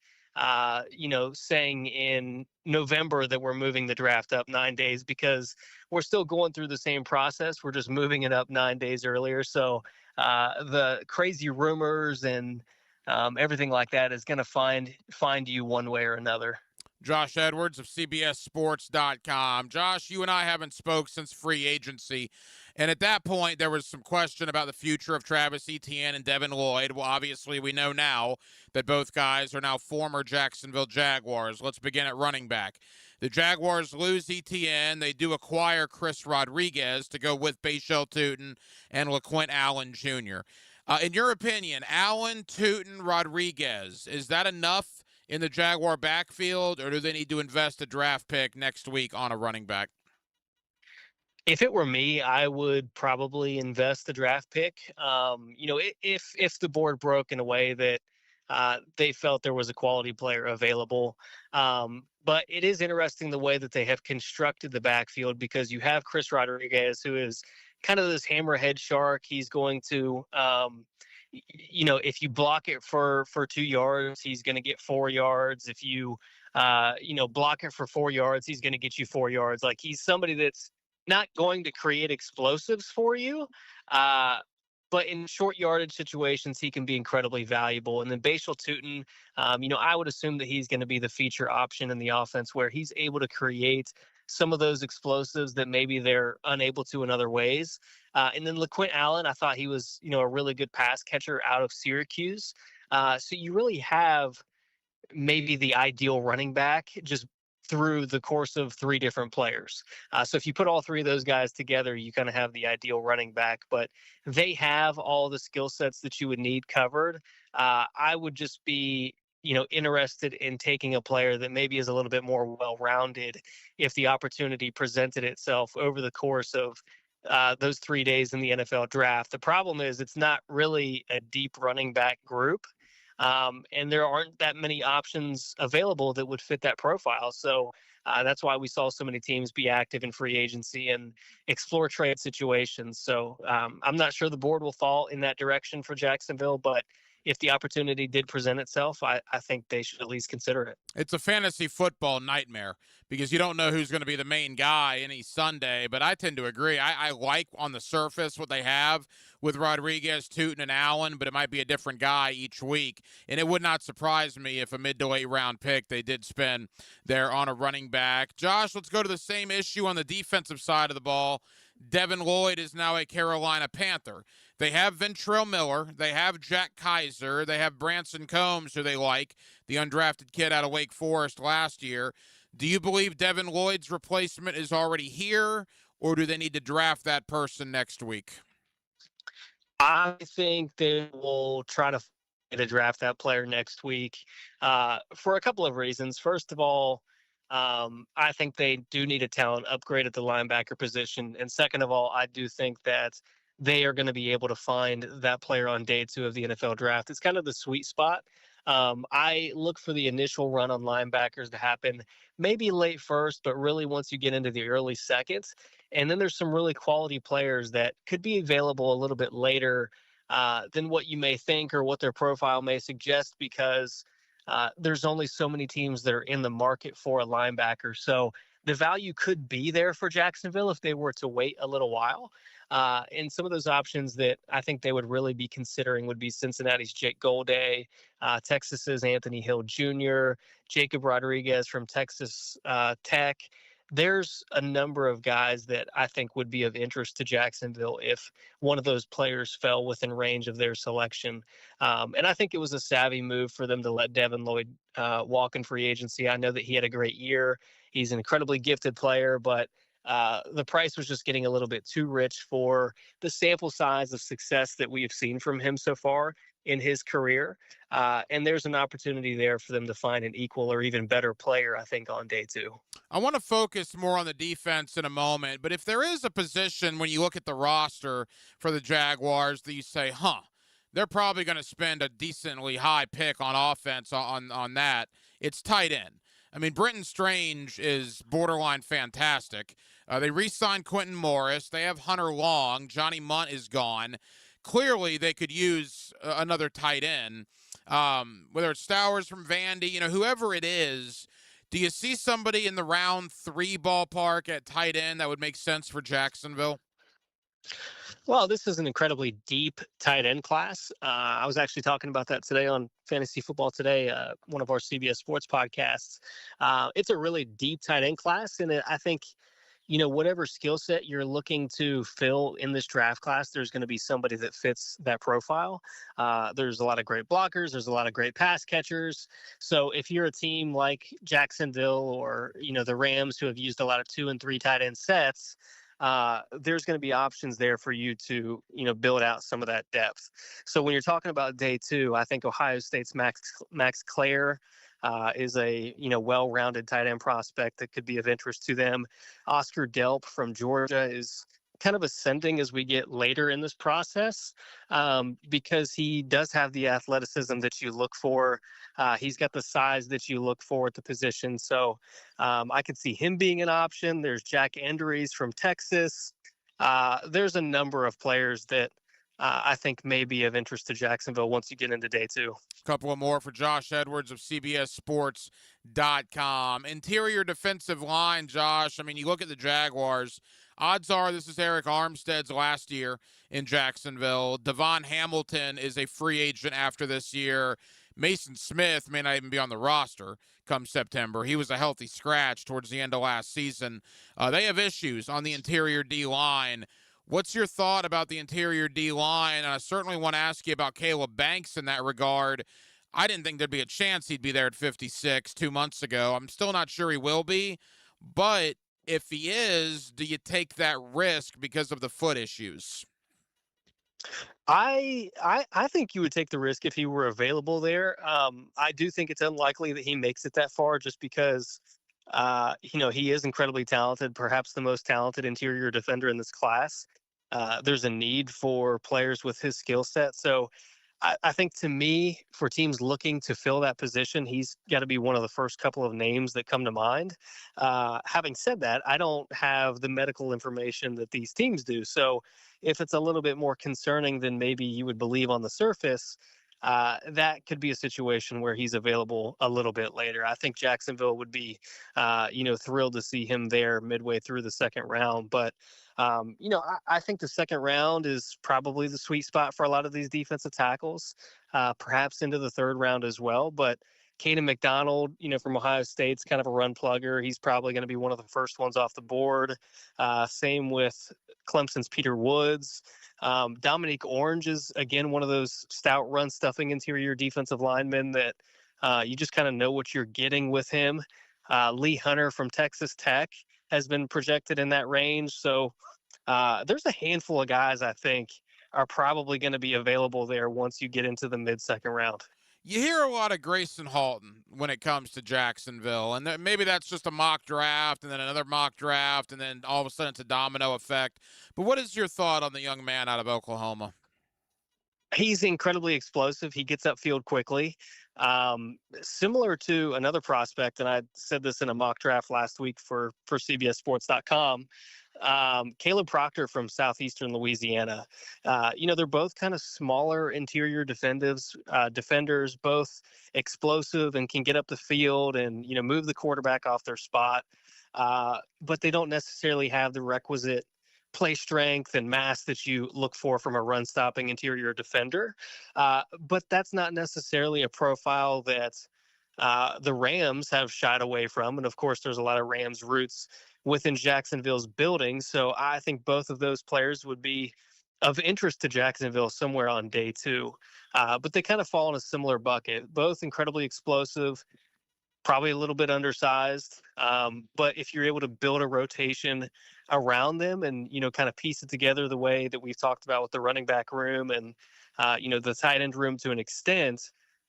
saying in November that we're moving the draft up 9 days, because we're still going through the same process. We're just moving it up 9 days earlier. So the crazy rumors and everything like that is going to find you one way or another. Josh Edwards of CBSSports.com. Josh, you and I haven't spoke since free agency, and at that point there was some question about the future of Travis Etienne and Devin Lloyd. Well, obviously we know now that both guys are now former Jacksonville Jaguars. Let's begin at running back. The Jaguars lose Etienne. They do acquire Chris Rodriguez to go with Bashal Tutin and LaQuint Allen Jr. In your opinion, Allen, Tutin, Rodriguez, is that enough in the Jaguar backfield, or do they need to invest a draft pick next week on a running back? If it were me, I would probably invest the draft pick. If the board broke in a way that they felt there was a quality player available. But it is interesting the way that they have constructed the backfield, because you have Chris Rodriguez, who is kind of this hammerhead shark. He's going to if you block it for 2 yards, he's going to get 4 yards. If you, block it for 4 yards, he's going to get you 4 yards. Like, he's somebody that's not going to create explosives for you. But in short yardage situations, he can be incredibly valuable. And then Bashal Tutin, I would assume that he's going to be the feature option in the offense, where he's able to create some of those explosives that maybe they're unable to in other ways. And then LaQuint Allen, I thought he was, a really good pass catcher out of Syracuse. So you really have maybe the ideal running back just through the course of 3 different players. So if you put all 3 of those guys together, you kind of have the ideal running back. But they have all the skill sets that you would need covered. I would just be interested in taking a player that maybe is a little bit more well-rounded if the opportunity presented itself over the course of those 3 days in the NFL draft. The problem is it's not really a deep running back group, and there aren't that many options available that would fit that profile. So that's why we saw so many teams be active in free agency and explore trade situations. So I'm not sure the board will fall in that direction for Jacksonville, but if the opportunity did present itself, I think they should at least consider it. It's a fantasy football nightmare because you don't know who's going to be the main guy any Sunday, but I tend to agree. I like on the surface what they have with Rodriguez, Tutin, and Allen, but it might be a different guy each week. And it would not surprise me if a mid to late round pick they did spend there on a running back. Josh, let's go to the same issue on the defensive side of the ball. Devin Lloyd is now a Carolina Panther. They have Ventrell Miller. They have Jack Kaiser. They have Branson Combs, who they like, the undrafted kid out of Wake Forest last year. Do you believe Devin Lloyd's replacement is already here, or do they need to draft that person next week? I think they will try to draft that player next week for a couple of reasons. First of all, I think they do need a talent upgrade at the linebacker position. And second of all, I do think that they are going to be able to find that player on day 2 of the NFL draft. It's kind of the sweet spot. I look for the initial run on linebackers to happen maybe late first, but really once you get into the early seconds. And then there's some really quality players that could be available a little bit later than what you may think or what their profile may suggest because there's only so many teams that are in the market for a linebacker. So the value could be there for Jacksonville if they were to wait a little while. And some of those options that I think they would really be considering would be Cincinnati's Jake Golday, Texas's Anthony Hill Jr., Jacob Rodriguez from Texas Tech. There's a number of guys that I think would be of interest to Jacksonville if one of those players fell within range of their selection. And I think it was a savvy move for them to let Devin Lloyd walk in free agency. I know that he had a great year. He's an incredibly gifted player, but the price was just getting a little bit too rich for the sample size of success that we have seen from him so far in his career. And there's an opportunity there for them to find an equal or even better player, I think, on day 2. I want to focus more on the defense in a moment, but if there is a position when you look at the roster for the Jaguars that you say, they're probably going to spend a decently high pick on offense on that, it's tight end. I mean, Brenton Strange is borderline fantastic. They re-signed Quentin Morris. They have Hunter Long. Johnny Munt is gone. Clearly, they could use another tight end, whether it's Stowers from Vandy, whoever it is. Do you see somebody in the round 3 ballpark at tight end that would make sense for Jacksonville? Well, this is an incredibly deep tight end class. I was actually talking about that today on Fantasy Football Today, one of our CBS Sports podcasts. It's a really deep tight end class, and I think, whatever skill set you're looking to fill in this draft class, there's going to be somebody that fits that profile. There's a lot of great blockers. There's a lot of great pass catchers. So if you're a team like Jacksonville or, the Rams who have used a lot of 2 and 3 tight end sets, there's going to be options there for you to, build out some of that depth. So when you're talking about day 2, I think Ohio State's Max Clare is a, well-rounded tight end prospect that could be of interest to them. Oscar Delp from Georgia is kind of ascending as we get later in this process because he does have the athleticism that you look for. He's got the size that you look for at the position. So I could see him being an option. There's Jack Andrews from Texas. There's a number of players that I think may be of interest to Jacksonville once you get into day 2. A couple of more for Josh Edwards of CBSSports.com. Interior defensive line, Josh. I mean, you look at the Jaguars. Odds are this is Eric Armstead's last year in Jacksonville. Devon Hamilton is a free agent after this year. Mason Smith may not even be on the roster come September. He was a healthy scratch towards the end of last season. They have issues on the interior D-line. What's your thought about the interior D-line? And I certainly want to ask you about Caleb Banks in that regard. I didn't think there'd be a chance he'd be there at 56 2 months ago. I'm still not sure he will be. But if he is, do you take that risk because of the foot issues? I think you would take the risk if he were available there. I do think it's unlikely that he makes it that far just because he is incredibly talented, perhaps the most talented interior defender in this class. There's a need for players with his skill set. So I think to me, for teams looking to fill that position, he's got to be one of the first couple of names that come to mind. Having said that, I don't have the medical information that these teams do. So if it's a little bit more concerning than maybe you would believe on the surface, that could be a situation where he's available a little bit later. I think Jacksonville would be, thrilled to see him there midway through the second round. But, I think the second round is probably the sweet spot for a lot of these defensive tackles, perhaps into the third round as well. But Caden McDonald, from Ohio State's kind of a run plugger. He's probably going to be one of the first ones off the board. Same with Clemson's Peter Woods. Dominique Orange is, again, one of those stout run-stuffing interior defensive linemen that you just kind of know what you're getting with him. Lee Hunter from Texas Tech has been projected in that range. So there's a handful of guys, I think, are probably going to be available there once you get into the mid-second round. You hear a lot of Grayson Halton when it comes to Jacksonville, and maybe that's just a mock draft and then another mock draft, and then all of a sudden it's a domino effect. But what is your thought on the young man out of Oklahoma? He's incredibly explosive. He gets upfield quickly. Similar to another prospect, and I said this in a mock draft last week for CBSSports.com. Caleb Proctor from southeastern Louisiana. They're both kind of smaller interior defenders, both explosive and can get up the field and move the quarterback off their spot. But they don't necessarily have the requisite play strength and mass that you look for from a run-stopping interior defender. But that's not necessarily a profile that the Rams have shied away from. And, of course, there's a lot of Rams roots within Jacksonville's building. So I think both of those players would be of interest to Jacksonville somewhere on day 2. But they kind of fall in a similar bucket. Both incredibly explosive, probably a little bit undersized. But if you're able to build a rotation around them and, kind of piece it together the way that we've talked about with the running back room and, the tight end room to an extent,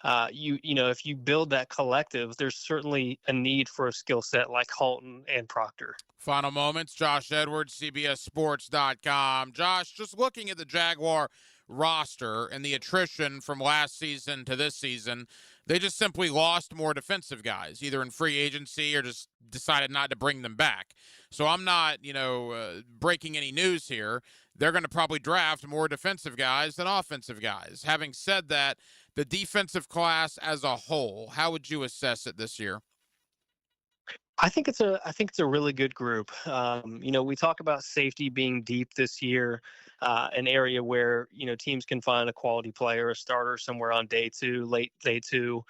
if you build that collective, there's certainly a need for a skill set like Halton and Proctor. Final moments, Josh Edwards, CBSSports.com. Josh, just looking at the Jaguar roster and the attrition from last season to this season, they just simply lost more defensive guys, either in free agency or just decided not to bring them back. So I'm not, breaking any news here. They're going to probably draft more defensive guys than offensive guys. Having said that, the defensive class as a whole, how would you assess it this year? I think it's a really good group. We talk about safety being deep this year, an area where teams can find a quality player, a starter somewhere on day 2, late day 2,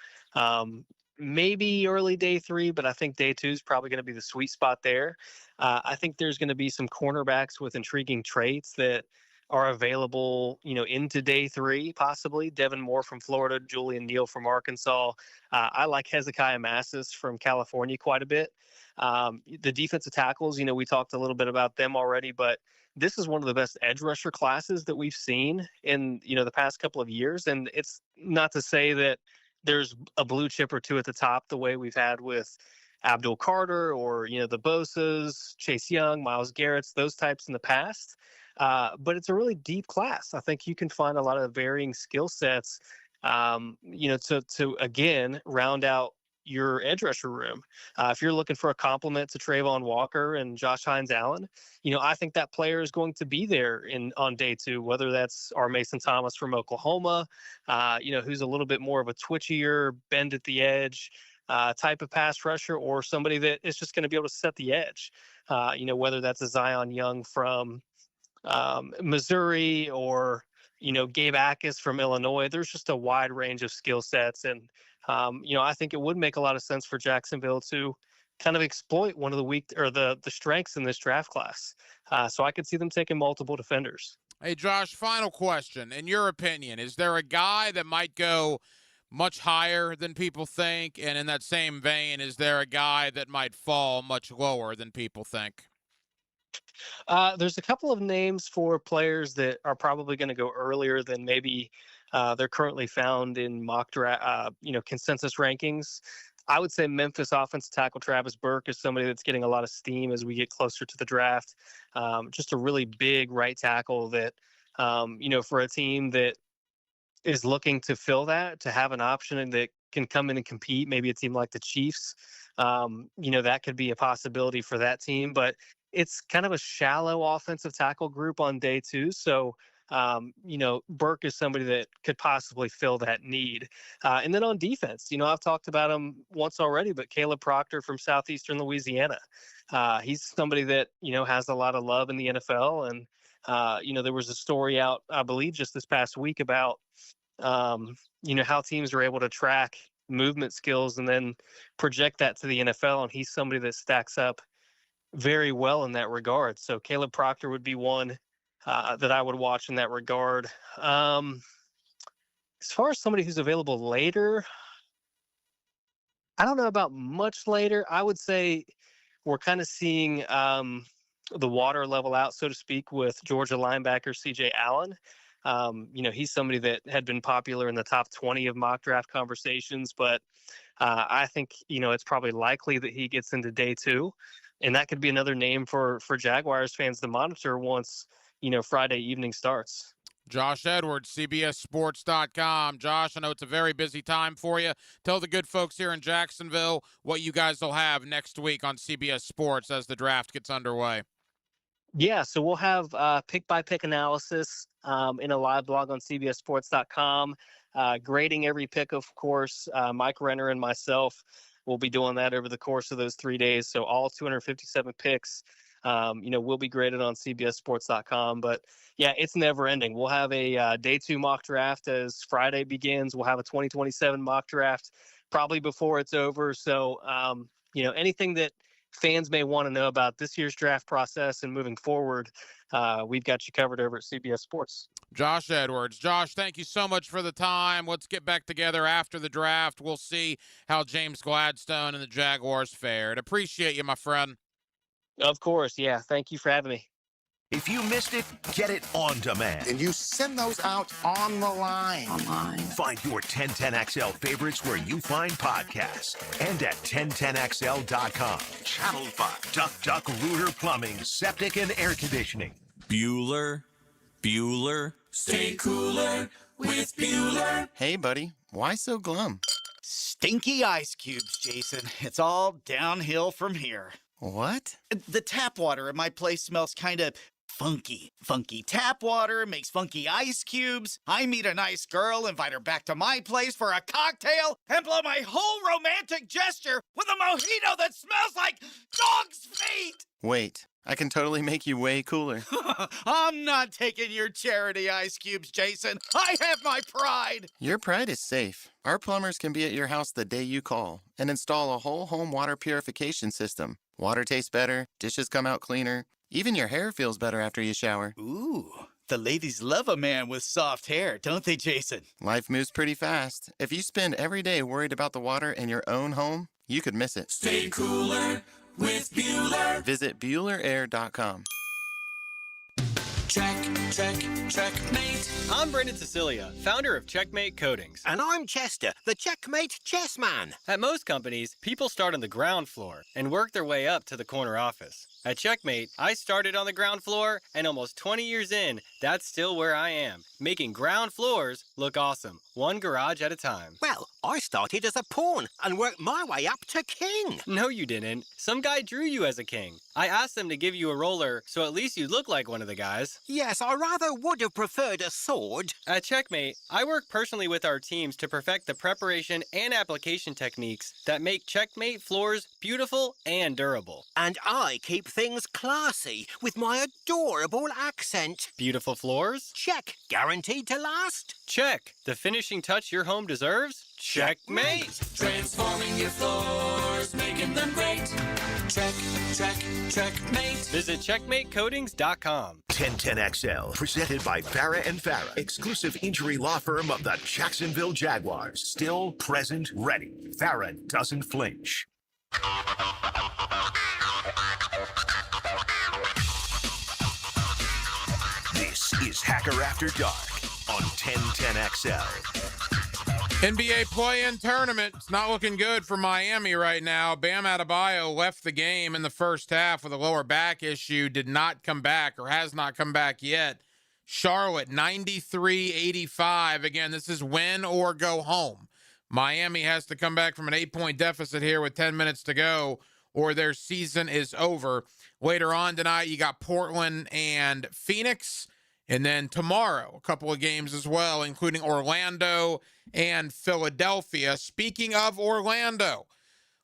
maybe early day 3, but I think day 2 is probably going to be the sweet spot there. I think there's going to be some cornerbacks with intriguing traits that are available, into day 3, possibly. Devin Moore from Florida, Julian Neal from Arkansas. I like Hezekiah Massis from California quite a bit. The defensive tackles, we talked a little bit about them already, but this is one of the best edge rusher classes that we've seen in, the past couple of years. And it's not to say that there's a blue chip or two at the top the way we've had with Abdul Carter or, the Bosas, Chase Young, Myles Garrett's, those types in the past. But it's a really deep class. I think you can find a lot of varying skill sets, to again, round out your edge rusher room. If you're looking for a complement to Trayvon Walker and Josh Hines-Allen, I think that player is going to be there on day 2, whether that's our Mason Thomas from Oklahoma, who's a little bit more of a twitchier, bend at the edge type of pass rusher, or somebody that is just going to be able to set the edge, whether that's a Zion Young from Missouri or, Gabe Akis from Illinois. There's just a wide range of skill sets. And, I think it would make a lot of sense for Jacksonville to kind of exploit one of the strengths in this draft class. So I could see them taking multiple defenders. Hey, Josh, final question. In your opinion, is there a guy that might go much higher than people think? And in that same vein, is there a guy that might fall much lower than people think? There's a couple of names for players that are probably going to go earlier than maybe they're currently found in mock draft, consensus rankings. I would say Memphis offensive tackle Travis Burke is somebody that's getting a lot of steam as we get closer to the draft. Just a really big right tackle that, for a team that is looking to fill that, to have an option that can come in and compete, maybe a team like the Chiefs, that could be a possibility for that team. But it's kind of a shallow offensive tackle group on day 2. So, Burke is somebody that could possibly fill that need. And then on defense, I've talked about him once already, but Caleb Proctor from southeastern Louisiana. He's somebody that, has a lot of love in the NFL. And, there was a story out, I believe, just this past week about, how teams are able to track movement skills and then project that to the NFL. And he's somebody that stacks up very well in that regard. So Caleb Proctor would be one that I would watch in that regard. As far as somebody who's available later, I don't know about much later. I would say we're kind of seeing the water level out, so to speak, with Georgia linebacker C.J. Allen. He's somebody that had been popular in the top 20 of mock draft conversations, but I think, it's probably likely that he gets into day 2. And that could be another name for Jaguars fans to monitor once, Friday evening starts. Josh Edwards, CBSSports.com. Josh, I know it's a very busy time for you. Tell the good folks here in Jacksonville what you guys will have next week on CBS Sports as the draft gets underway. Yeah, so we'll have pick-by-pick analysis in a live blog on CBSSports.com, grading every pick, of course. Mike Renner and myself will be doing that over the course of those 3 days. So all 257 picks, will be graded on CBSSports.com. But, yeah, it's never-ending. We'll have a day 2 mock draft as Friday begins. We'll have a 2027 mock draft probably before it's over. So, anything that fans may want to know about this year's draft process and moving forward, we've got you covered over at CBS Sports. Josh Edwards. Josh, thank you so much for the time. Let's get back together after the draft. We'll see how James Gladstone and the Jaguars fared. Appreciate you, my friend. Of course, yeah. Thank you for having me. If you missed it, get it on demand. And you send those out on the line. Find your 1010XL favorites where you find podcasts and at 1010XL.com. Channel 5, Duck Rooter Plumbing, Septic and Air Conditioning. Bueller, stay cooler with Bueller. Hey, buddy, why so glum? Stinky ice cubes, Jason. It's all downhill from here. What? The tap water at my place smells kind of funky. Funky tap water makes funky ice cubes. I meet a nice girl, invite her back to my place for a cocktail, and blow my whole romantic gesture with a mojito that smells like dog's feet. Wait, I can totally make you way cooler. I'm not taking your charity ice cubes, Jason. I have my pride. Your pride is safe. Our plumbers can be at your house the day you call and install a whole home water purification system. Water tastes better, dishes come out cleaner, even your hair feels better after you shower. Ooh, the ladies love a man with soft hair, don't they, Jason? Life moves pretty fast. If you spend every day worried about the water in your own home, you could miss it. Stay cooler with Bueller. Visit BuellerAir.com. Checkmate. I'm Brendan Cecilia, founder of Checkmate Coatings. And I'm Chester, the Checkmate chess man. At most companies, people start on the ground floor and work their way up to the corner office. At Checkmate, I started on the ground floor, and almost 20 years in, that's still where I am, making ground floors look awesome, one garage at a time. Well, I started as a pawn and worked my way up to king. No, you didn't. Some guy drew you as a king. I asked them to give you a roller, so at least you'd look like one of the guys. Yes, I rather would have preferred a sword. At Checkmate, I work personally with our teams to perfect the preparation and application techniques that make Checkmate floors beautiful and durable. And I keep things classy with my adorable accent. Beautiful floors? Check. Guaranteed to last? Check. The finishing touch your home deserves? Checkmate. Transforming your floors, making them great. Checkmate. Visit checkmatecoatings.com. 1010XL, presented by Farah and Farah, exclusive injury law firm of the Jacksonville Jaguars. Still, present, ready. Farah doesn't flinch. This is Hacker After Dark on 1010XL. NBA play-in tournament. It's not looking good for Miami right now. Bam Adebayo left the game in the first half with a lower back issue, did not come back or has not come back yet. Charlotte, 93-85. Again, this is win or go home. Miami has to come back from an 8-point deficit here with 10 minutes to go, or their season is over. Later on tonight, you got Portland and Phoenix. And then tomorrow, a couple of games as well, including Orlando and Philadelphia. Speaking of Orlando,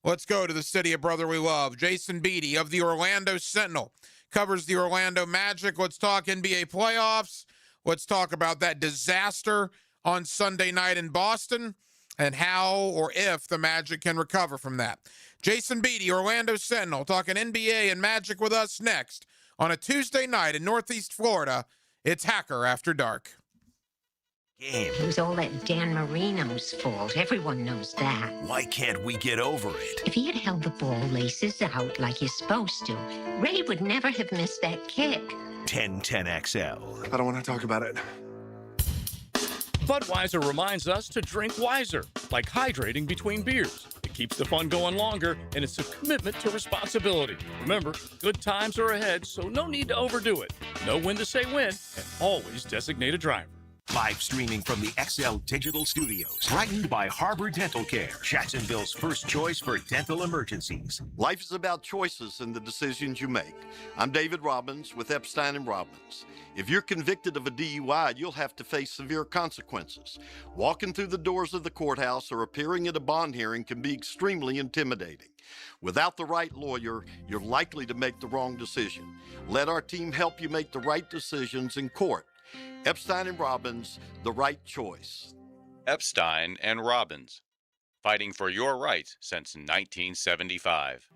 let's go to the city of brotherly love. Jason Beatty of the Orlando Sentinel covers the Orlando Magic. Let's talk NBA playoffs. Let's talk about that disaster on Sunday night in Boston and how or if the Magic can recover from that. Jason Beatty, Orlando Sentinel, talking NBA and Magic with us next on a Tuesday night in Northeast Florida. It's Hacker After Dark. It was all that Dan Marino's fault. Everyone knows that. Why can't we get over it? If he had held the ball laces out like he's supposed to, Ray would never have missed that kick. 1010XL. I don't want to talk about it. Budweiser reminds us to drink wiser, like hydrating between beers. It keeps the fun going longer, and it's a commitment to responsibility. Remember, good times are ahead, so no need to overdo it. Know when to say when, and always designate a driver. Live streaming from the XL Digital Studios. Brightened by Harbor Dental Care, Jacksonville's first choice for dental emergencies. Life is about choices and the decisions you make. I'm David Robbins with Epstein and Robbins. If you're convicted of a DUI, you'll have to face severe consequences. Walking through the doors of the courthouse or appearing at a bond hearing can be extremely intimidating. Without the right lawyer, you're likely to make the wrong decision. Let our team help you make the right decisions in court. Epstein and Robbins, the right choice. Epstein and Robbins, fighting for your rights since 1975.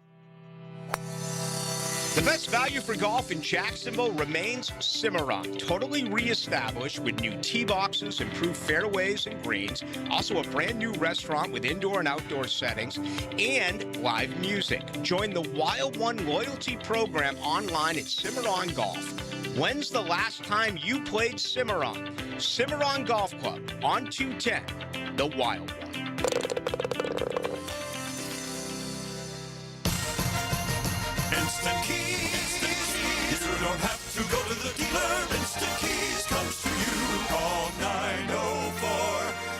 The best value for golf in Jacksonville remains Cimarron, totally reestablished with new tee boxes, improved fairways and greens, also a brand new restaurant with indoor and outdoor settings, and live music. Join the Wild One loyalty program online at Cimarron Golf. When's the last time you played Cimarron? Cimarron Golf Club on 210, the Wild One. Instant Keys. You don't have to go to the dealer. Instant Keys comes to you. Call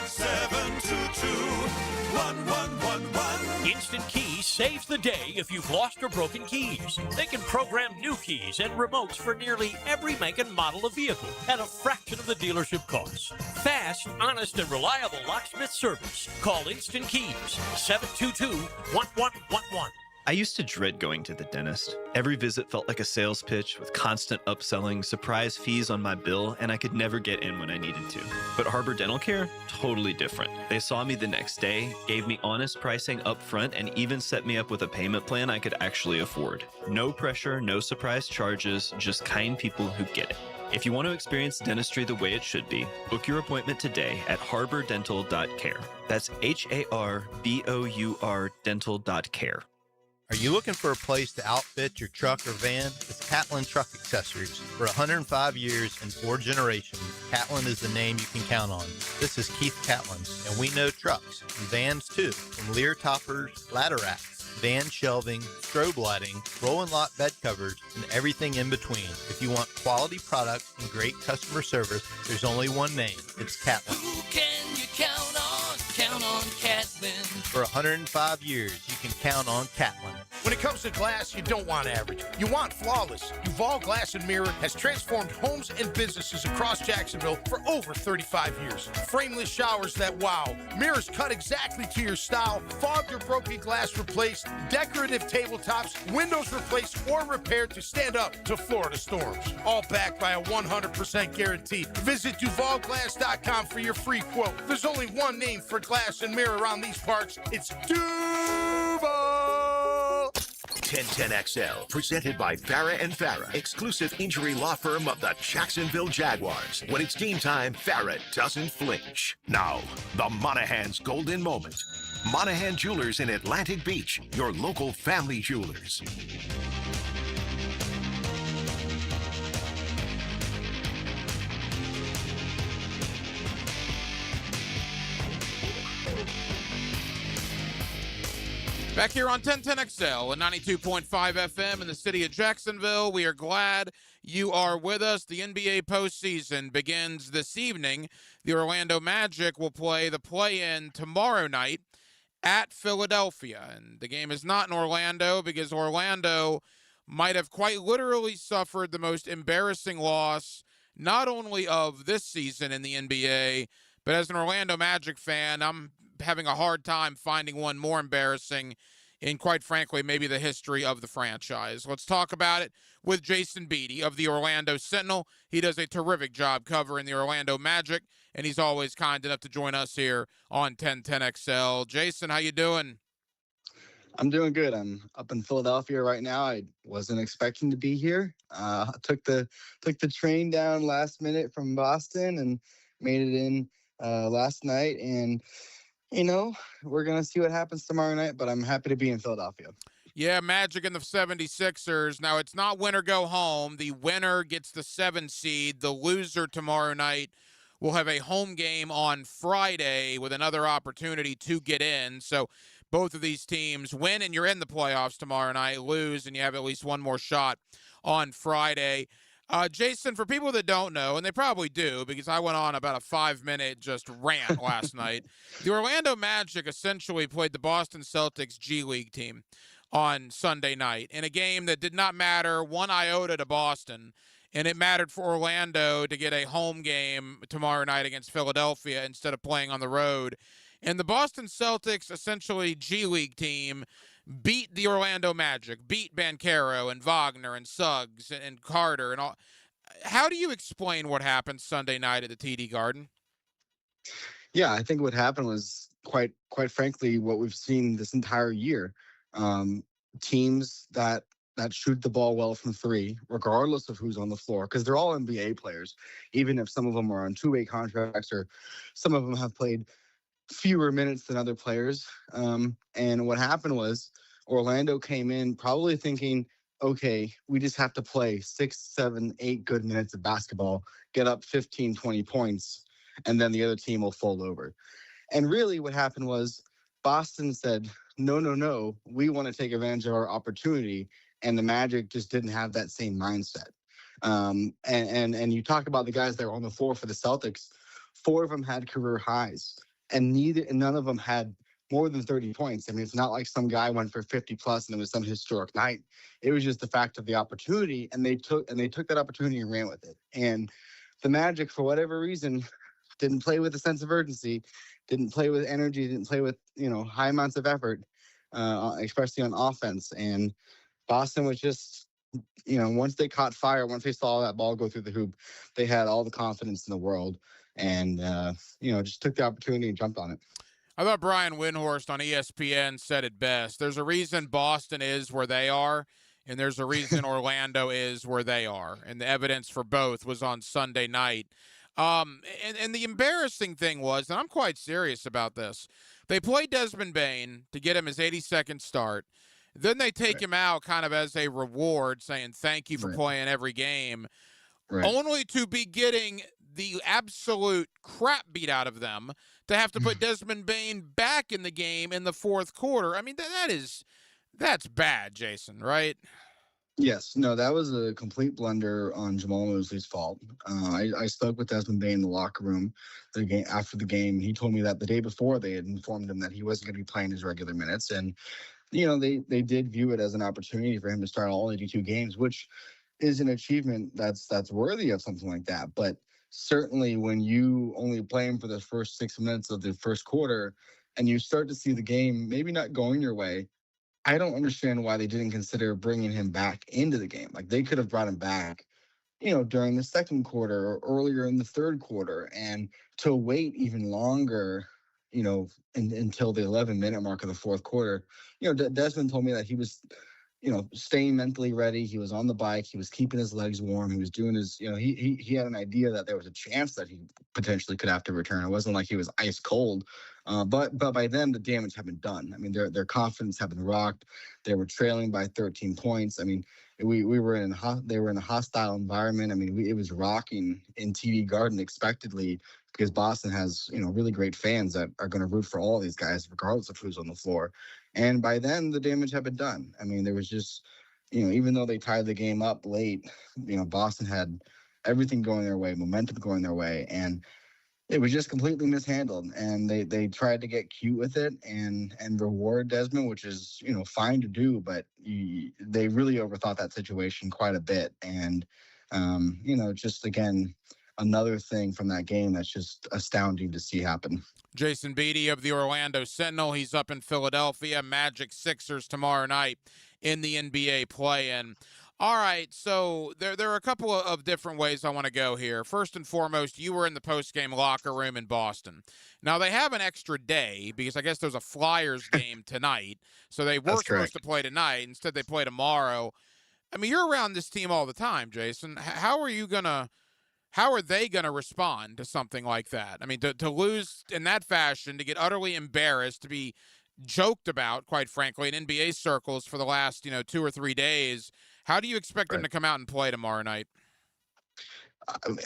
904-722-1111. Instant Keys saves the day if you've lost or broken keys. They can program new keys and remotes for nearly every make and model of vehicle at a fraction of the dealership costs. Fast, honest, and reliable locksmith service. Call Instant Keys, 722-1111. I used to dread going to the dentist. Every visit felt like a sales pitch with constant upselling, surprise fees on my bill, and I could never get in when I needed to. But Harbor Dental Care? Totally different. They saw me the next day, gave me honest pricing up front, and even set me up with a payment plan I could actually afford. No pressure, no surprise charges, just kind people who get it. If you want to experience dentistry the way it should be, book your appointment today at harbordental.care. That's HARBOUR dental.care. Are you looking for a place to outfit your truck or van? It's Catlin Truck Accessories. For 105 years and 4 generations, Catlin is the name you can count on. This is Keith Catlin, and we know trucks and vans too, from Lear toppers, ladder racks, van shelving, strobe lighting, roll and lock bed covers, and everything in between. If you want quality products and great customer service, there's only one name. It's Catlin. Who can you count on? Count on Catlin. For 105 years, you can count on Catlin. When it comes to glass, you don't want average. You want flawless. Duval Glass and Mirror has transformed homes and businesses across Jacksonville for over 35 years. Frameless showers that wow. Mirrors cut exactly to your style. Fogged or broken glass replaced. Decorative tabletops. Windows replaced or repaired to stand up to Florida storms. All backed by a 100% guarantee. Visit DuvalGlass.com for your free quote. There's only one name for glass and mirror around these parts. It's Duval. 1010XL, presented by Farah and Farah, exclusive injury law firm of the Jacksonville Jaguars. When it's game time, Farah doesn't flinch. Now, the Monahan's golden moment. Monahan Jewelers in Atlantic Beach, your local family jewelers. Back here on 1010XL and 92.5 FM in the city of Jacksonville. We are glad you are with us. The NBA postseason begins this evening. The Orlando Magic will play the play-in tomorrow night at Philadelphia. And the game is not in Orlando because Orlando might have quite literally suffered the most embarrassing loss, not only of this season in the NBA, but as an Orlando Magic fan, I'm having a hard time finding one more embarrassing in, quite frankly, maybe the history of the franchise. Let's talk about it with Jason Beatty of the Orlando Sentinel. He does a terrific job covering the Orlando Magic, and he's always kind enough to join us here on 1010XL. Jason, how you doing? I'm doing good. I'm up in Philadelphia right now. I wasn't expecting to be here. Took the train down last minute from Boston and made it in last night, and you know, we're going to see what happens tomorrow night, but I'm happy to be in Philadelphia. Yeah, Magic and the 76ers. Now, it's not win or go home. The winner gets the 7 seed. The loser tomorrow night will have a home game on Friday with another opportunity to get in. So both of these teams win and you're in the playoffs tomorrow night, lose and you have at least one more shot on Friday. Jason, for people that don't know, and they probably do because I went on about a 5-minute just rant last night, the Orlando Magic essentially played the Boston Celtics G League team on Sunday night in a game that did not matter one iota to Boston, and it mattered for Orlando to get a home game tomorrow night against Philadelphia instead of playing on the road. And the Boston Celtics, essentially G League team, beat the Orlando Magic, beat Banchero and Wagner and Suggs and Carter and all. How do you explain what happened Sunday night at the TD Garden? Yeah, I think what happened was quite frankly what we've seen this entire year. Teams that shoot the ball well from three, regardless of who's on the floor, because they're all NBA players, even if some of them are on two-way contracts or some of them have played fewer minutes than other players. And what happened was Orlando came in probably thinking, okay, we just have to play 6, 7, 8 good minutes of basketball, get up 15, 20 points, and then the other team will fold over. And really what happened was Boston said, no, we want to take advantage of our opportunity. And the Magic just didn't have that same mindset. And you talk about the guys that were on the floor for the Celtics, 4 of them had career highs. And none of them had more than 30 points. I mean, it's not like some guy went for 50 plus and it was some historic night. It was just the fact of the opportunity, and they took that opportunity and ran with it. And the Magic, for whatever reason, didn't play with a sense of urgency, didn't play with energy, didn't play with high amounts of effort, especially on offense. And Boston was just, once they caught fire, once they saw that ball go through the hoop, they had all the confidence in the world. And, just took the opportunity and jumped on it. I thought Brian Windhorst on ESPN said it best. There's a reason Boston is where they are, and there's a reason Orlando is where they are. And the evidence for both was on Sunday night. And the embarrassing thing was, and I'm quite serious about this, they play Desmond Bane to get him his 82nd start. Then they take him out kind of as a reward, saying thank you for playing every game, only to be getting the absolute crap beat out of them to have to put Desmond Bane back in the game in the fourth quarter. I mean, that's bad, Jason, right? Yes, no, that was a complete blunder on Jamal Mosley's fault. I spoke with Desmond Bane in the locker room after the game. He told me that the day before they had informed him that he wasn't going to be playing his regular minutes, and they did view it as an opportunity for him to start all 82 games, which is an achievement that's worthy of something like that. But certainly when you only play him for the first 6 minutes of the first quarter and you start to see the game maybe not going your way, I don't understand why they didn't consider bringing him back into the game. Like, they could have brought him back, during the second quarter or earlier in the third quarter, and to wait even longer, until the 11-minute mark of the fourth quarter. Desmond told me that he was, staying mentally ready. He was on the bike. He was keeping his legs warm. He was doing his, he had an idea that there was a chance that he potentially could have to return. It wasn't like he was ice cold. But by then the damage had been done. I mean, their confidence had been rocked. They were trailing by 13 points. I mean, they were in a hostile environment. I mean, it was rocking in TD Garden expectedly, because Boston has, really great fans that are going to root for all these guys, regardless of who's on the floor. And by then, the damage had been done. I mean, there was just, even though they tied the game up late, Boston had everything going their way, momentum going their way, and it was just completely mishandled. And they tried to get cute with it and reward Desmond, which is, fine to do, but they really overthought that situation quite a bit. And, just again, another thing from that game that's just astounding to see happen. Jason Beatty of the Orlando Sentinel. He's up in Philadelphia. Magic Sixers tomorrow night in the NBA play-in. All right, so there are a couple of different ways I want to go here. First and foremost, you were in the post-game locker room in Boston. Now, they have an extra day because I guess there's a Flyers game tonight, so they were supposed to play tonight. Instead, they play tomorrow. I mean, you're around this team all the time, Jason. How are they going to respond to something like that? I mean, to lose in that fashion, to get utterly embarrassed, to be joked about, quite frankly, in NBA circles for the last, 2 or 3 days. How do you expect them to come out and play tomorrow night?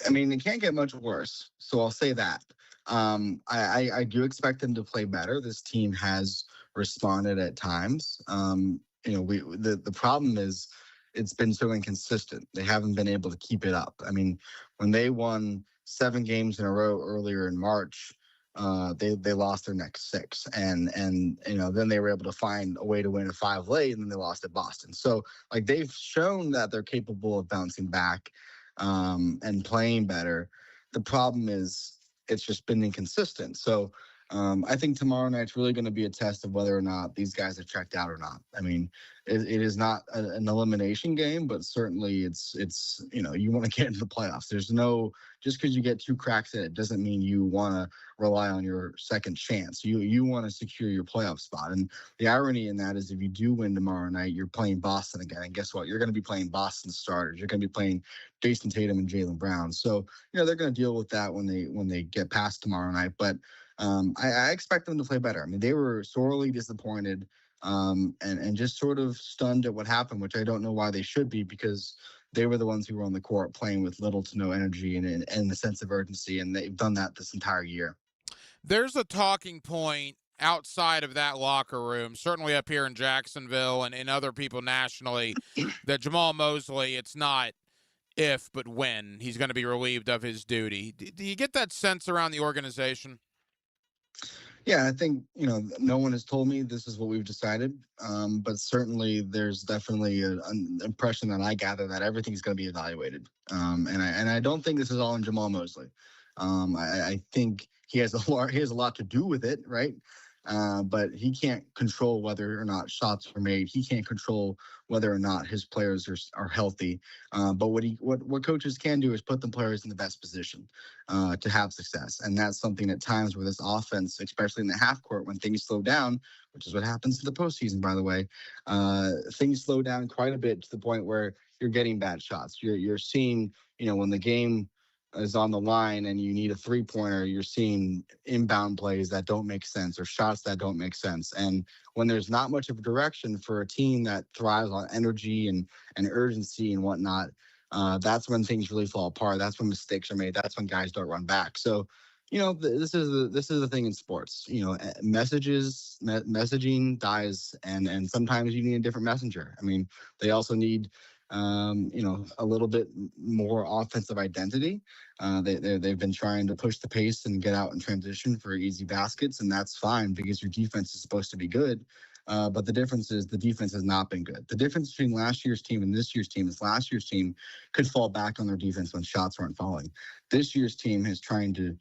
I mean, it can't get much worse. So I'll say that. I do expect them to play better. This team has responded at times. The problem is it's been so inconsistent. They haven't been able to keep it up. I mean, when they won 7 games in a row earlier in March, they lost their next 6, and then they were able to find a way to win a 5 late, and then they lost at Boston. So like they've shown that they're capable of bouncing back and playing better. The problem is it's just been inconsistent. So I think tomorrow night's really going to be a test of whether or not these guys have checked out or not. I mean, it is not an elimination game, but certainly it's you want to get into the playoffs. There's no just because you get 2 cracks at it doesn't mean you want to rely on your second chance. You want to secure your playoff spot. And the irony in that is if you do win tomorrow night, you're playing Boston again. And guess what? You're going to be playing Boston starters. You're going to be playing Jason Tatum and Jaylen Brown. So they're going to deal with that when they get past tomorrow night. But I expect them to play better. I mean, they were sorely disappointed and just sort of stunned at what happened, which I don't know why they should be, because they were the ones who were on the court playing with little to no energy and a sense of urgency, and they've done that this entire year. There's a talking point outside of that locker room, certainly up here in Jacksonville and other people nationally, that Jamal Mosley, it's not if, but when he's going to be relieved of his duty. Do you get that sense around the organization? Yeah, I think, no one has told me this is what we've decided. But certainly there's definitely an impression that I gather that everything's going to be evaluated. And I don't think this is all in Jamal Mosley. I think he has a lot to do with it, right? But he can't control whether or not shots are made. He can't control whether or not his players are healthy. But what coaches can do is put the players in the best position to have success. And that's something at times where this offense, especially in the half court, when things slow down, which is what happens in the postseason, by the way, things slow down quite a bit to the point where you're getting bad shots. You're seeing, when the game is on the line and you need a 3-pointer, you're seeing inbound plays that don't make sense or shots that don't make sense. And when there's not much of a direction for a team that thrives on energy and urgency and whatnot, that's when things really fall apart. That's when mistakes are made. That's when guys don't run back. So, this is the thing in sports. Messaging dies, and sometimes you need a different messenger. I mean, they also need a little bit more offensive identity. They've been trying to push the pace and get out in transition for easy baskets, and that's fine because your defense is supposed to be good. But the difference is the defense has not been good. The difference between last year's team and this year's team is last year's team could fall back on their defense when shots weren't falling. This year's team is trying to,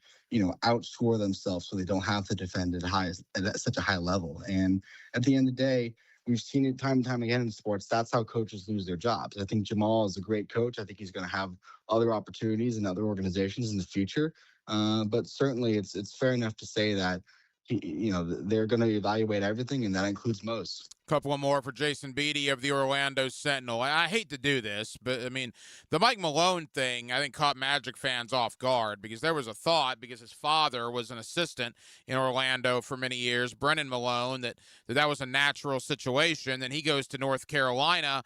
outscore themselves so they don't have to defend at such a high level. And at the end of the day, we've seen it time and time again in sports. That's how coaches lose their jobs. I think Jamal is a great coach. I think he's going to have other opportunities in other organizations in the future. But certainly it's fair enough to say that they're going to evaluate everything, and that includes most. Couple of more for Jason Beatty of the Orlando Sentinel. I hate to do this, but, I mean, the Mike Malone thing, I think, caught Magic fans off guard because there was a thought, because his father was an assistant in Orlando for many years, Brennan Malone, that was a natural situation. Then he goes to North Carolina.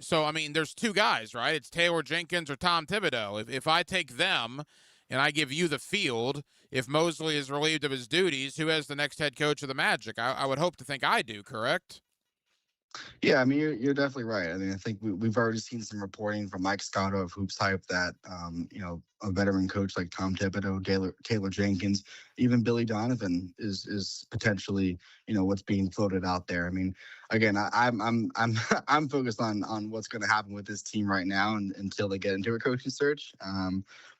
So, I mean, there's 2 guys, right? It's Taylor Jenkins or Tom Thibodeau. If I take them and I give you the field, if Mosley is relieved of his duties, who has the next head coach of the Magic? I would hope to think I do, correct? Yeah, I mean, you're definitely right. I mean, I think we've already seen some reporting from Mike Scotto of Hoops Hype that, a veteran coach like Tom Thibodeau, Taylor Jenkins, even Billy Donovan is potentially, what's being floated out there. I mean, again, I'm focused on what's going to happen with this team right now until they get into a coaching search.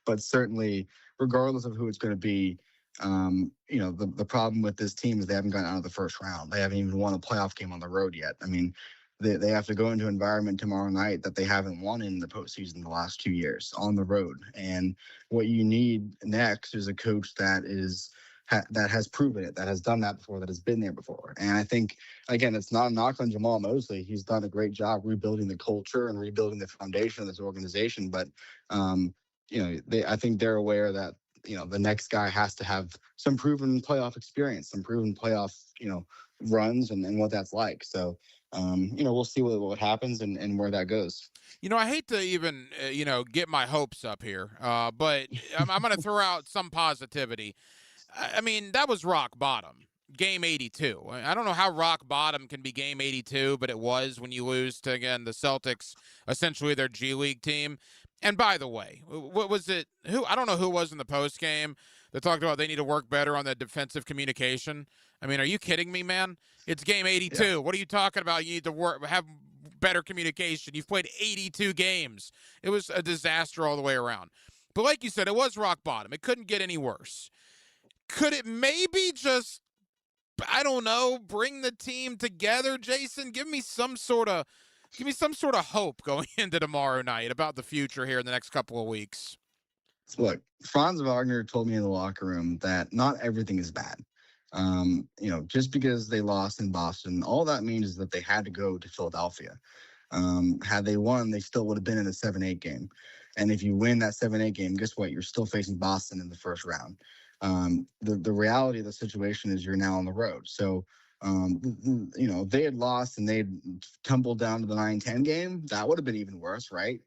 But certainly, regardless of who it's going to be, the problem with this team is they haven't gotten out of the first round. They haven't even won a playoff game on the road yet. I mean, they have to go into an environment tomorrow night that they haven't won in the postseason the last 2 years on the road. And what you need next is a coach that has proven it, that has done that before, that has been there before. And I think, again, it's not a knock on Jamal Mosley. He's done a great job rebuilding the culture and rebuilding the foundation of this organization. But, I think they're aware that, the next guy has to have some proven playoff experience, some proven playoff, runs and what that's like. So we'll see what happens and where that goes. I hate to even, get my hopes up here, but I'm going to throw out some positivity. I mean, that was rock bottom. Game 82. I don't know how rock bottom can be game 82, but it was when you lose to, again, the Celtics, essentially their G League team. And by the way, what was it? I don't know who it was in the post game that talked about they need to work better on the defensive communication. I mean, are you kidding me, man? It's game 82. Yeah. What are you talking about? You need to have better communication. You've played 82 games. It was a disaster all the way around. But like you said, it was rock bottom. It couldn't get any worse. Could it maybe just, I don't know, bring the team together, Jason? Give me some sort of hope going into tomorrow night about the future here in the next couple of weeks. Look, Franz Wagner told me in the locker room that not everything is bad. Just because they lost in Boston, all that means is that they had to go to Philadelphia. Had they won, they still would have been in a 7-8 game. And if you win that 7-8 game, guess what? You're still facing Boston in the first round. The reality of the situation is you're now on the road. So, if they had lost and they'd tumbled down to the 9-10 game, that would have been even worse, right?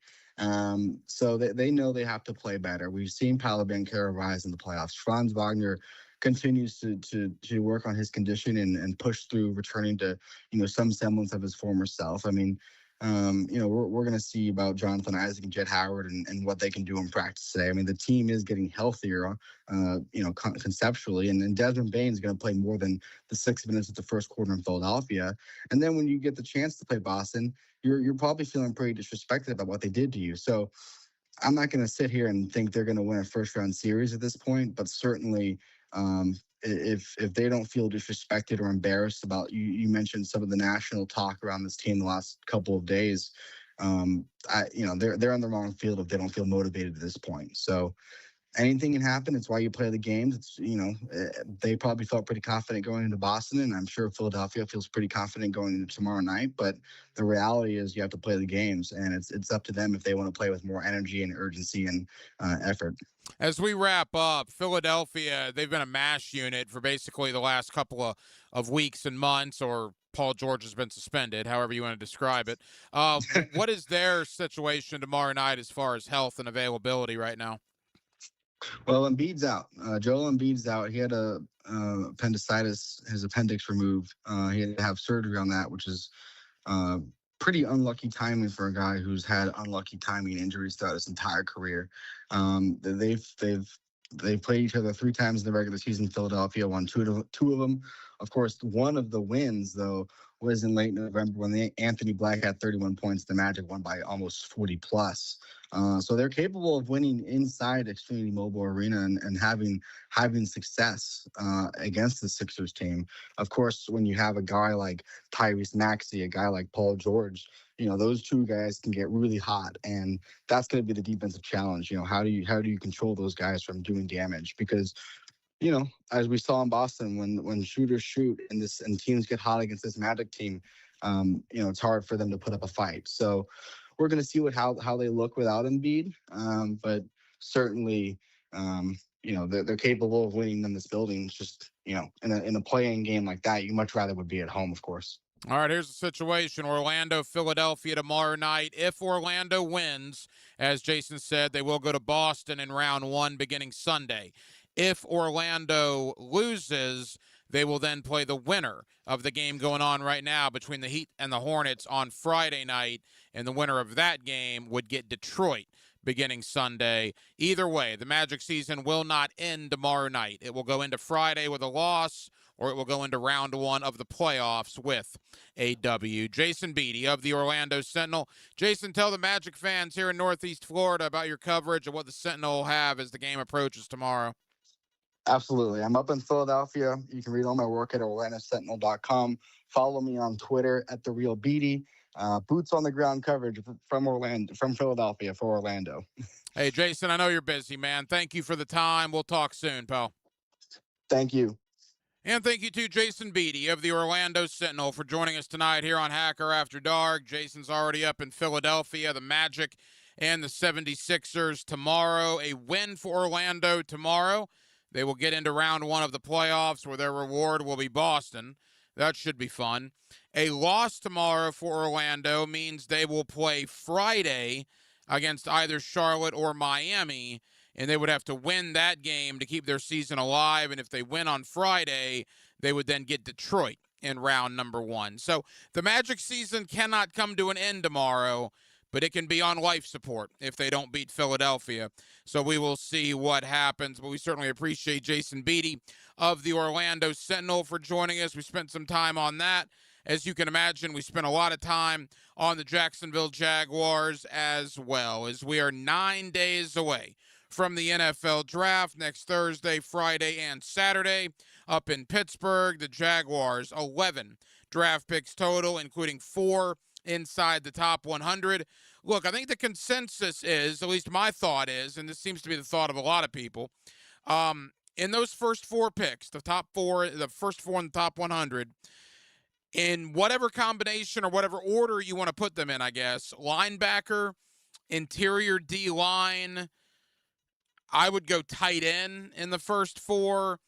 So they know they have to play better. We've seen Paolo Banchero rise in the playoffs. Franz Wagner continues to work on his condition and push through, returning to some semblance of his former self. I mean, we're going to see about Jonathan Isaac and Jet Howard and what they can do in practice today. I mean, the team is getting healthier, conceptually, and Desmond Bain is going to play more than the 6 minutes of the first quarter in Philadelphia. And then when you get the chance to play Boston, you're probably feeling pretty disrespected about what they did to you. So I'm not going to sit here and think they're going to win a first round series at this point, but certainly if they don't feel disrespected or embarrassed about you mentioned some of the national talk around this team the last couple of days, they're on the wrong field if they don't feel motivated at this point. So anything can happen. It's why you play the games. They probably felt pretty confident going into Boston, and I'm sure Philadelphia feels pretty confident going into tomorrow night. But the reality is you have to play the games, and it's up to them if they want to play with more energy and urgency and effort. As we wrap up, Philadelphia, they've been a mash unit for basically the last couple of weeks and months, or Paul George has been suspended, however you want to describe it. What is their situation tomorrow night as far as health and availability right now? Well, Embiid's out. Joel Embiid's out. He had appendicitis, his appendix removed. He had to have surgery on that, which is pretty unlucky timing for a guy who's had unlucky timing injuries throughout his entire career. They've played each other 3 times in the regular season. Philadelphia won two of them. Of course, one of the wins, though, was in late November when Anthony Black had 31 points. The Magic won by almost 40 plus. So they're capable of winning inside Xfinity Mobile Arena and having success against the Sixers team. Of course, when you have a guy like Tyrese Maxey, a guy like Paul George, those two guys can get really hot, and that's going to be the defensive challenge. How do you control those guys from doing damage? Because as we saw in Boston, when shooters shoot and teams get hot against this Magic team, it's hard for them to put up a fight. So we're going to see how they look without Embiid, but certainly, they're capable of winning in this building. It's just, in a play-in game like that, you much rather would be at home, of course. All right, here's the situation. Orlando, Philadelphia tomorrow night. If Orlando wins, as Jason said, they will go to Boston in round 1 beginning Sunday. If Orlando loses, they will then play the winner of the game going on right now between the Heat and the Hornets on Friday night, and the winner of that game would get Detroit beginning Sunday. Either way, the Magic season will not end tomorrow night. It will go into Friday with a loss, or it will go into round 1 of the playoffs with a W. Jason Beatty of the Orlando Sentinel. Jason, tell the Magic fans here in Northeast Florida about your coverage of what the Sentinel will have as the game approaches tomorrow. Absolutely. I'm up in Philadelphia. You can read all my work at OrlandoSentinel.com. Follow me on Twitter at @TheRealBeatty. Boots on the ground coverage from Philadelphia for Orlando. Hey, Jason, I know you're busy, man. Thank you for the time. We'll talk soon, pal. Thank you. And thank you to Jason Beatty of the Orlando Sentinel for joining us tonight here on Hacker After Dark. Jason's already up in Philadelphia, the Magic and the 76ers tomorrow. A win for Orlando tomorrow. They will get into round 1 of the playoffs, where their reward will be Boston. That should be fun. A loss tomorrow for Orlando means they will play Friday against either Charlotte or Miami, and they would have to win that game to keep their season alive. And if they win on Friday, they would then get Detroit in round number 1. So the Magic season cannot come to an end tomorrow, but it can be on life support if they don't beat Philadelphia. So we will see what happens. But we certainly appreciate Jason Beatty of the Orlando Sentinel for joining us. We spent some time on that. As you can imagine, we spent a lot of time on the Jacksonville Jaguars as well, as we are 9 days away from the NFL Draft next Thursday, Friday, and Saturday up in Pittsburgh. The Jaguars, 11 draft picks total, including 4 inside the top 100. Look, I think the consensus is, at least my thought is, and this seems to be the thought of a lot of people, in those first 4 picks, the first 4 in the top 100, in whatever combination or whatever order you want to put them in, I guess, linebacker, interior D-line, I would go tight end in the first 4.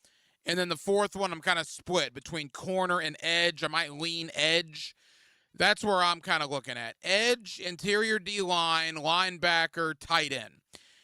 And then the fourth one, I'm kind of split between corner and edge. I might lean edge. That's where I'm kind of looking at. Edge, interior D-line, linebacker, tight end.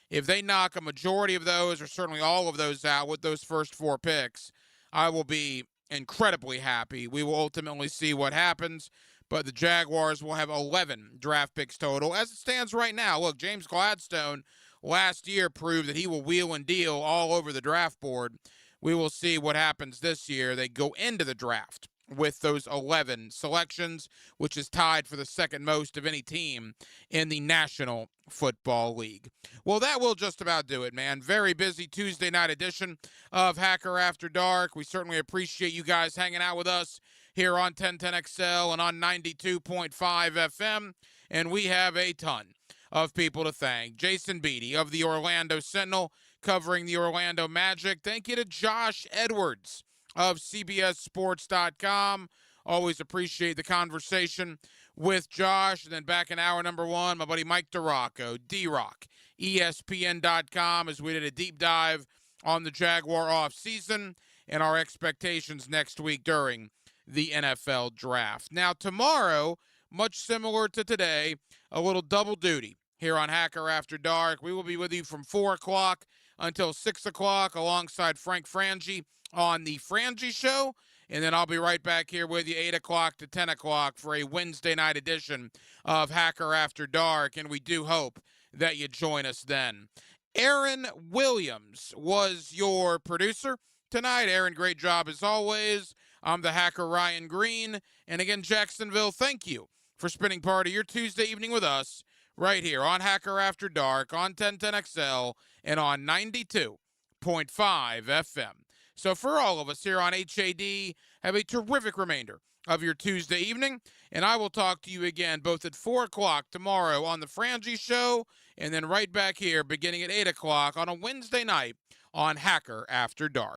If they knock a majority of those, or certainly all of those out with those first 4 picks, I will be incredibly happy. We will ultimately see what happens, but the Jaguars will have 11 draft picks total. As it stands right now, look, James Gladstone last year proved that he will wheel and deal all over the draft board. We will see what happens this year. They go into the draft with those 11 selections, which is tied for the second most of any team in the National Football League. Well, that will just about do it, man. Very busy Tuesday night edition of Hacker After Dark. We certainly appreciate you guys hanging out with us here on 1010XL and on 92.5 FM, and we have a ton of people to thank. Jason Beatty of the Orlando Sentinel, covering the Orlando Magic. Thank you to Josh Edwards of CBSSports.com. Always appreciate the conversation with Josh. And then back in hour number 1, my buddy Mike DeRocco, D-Rock, ESPN.com, as we did a deep dive on the Jaguar offseason and our expectations next week during the NFL Draft. Now, tomorrow, much similar to today, a little double duty here on Hacker After Dark. We will be with you from 4 o'clock until 6 o'clock alongside Frank Frangie on the Frangie Show. And then I'll be right back here with you 8 o'clock to 10 o'clock for a Wednesday night edition of Hacker After Dark. And we do hope that you join us then. Aaron Williams was your producer tonight. Aaron, great job as always. I'm the Hacker Ryan Green. And again, Jacksonville, thank you for spending part of your Tuesday evening with us right here on Hacker After Dark, on 1010XL, and on 92.5 FM. So for all of us here on HAD, have a terrific remainder of your Tuesday evening, and I will talk to you again both at 4 o'clock tomorrow on the Frangie Show, and then right back here beginning at 8 o'clock on a Wednesday night on Hacker After Dark.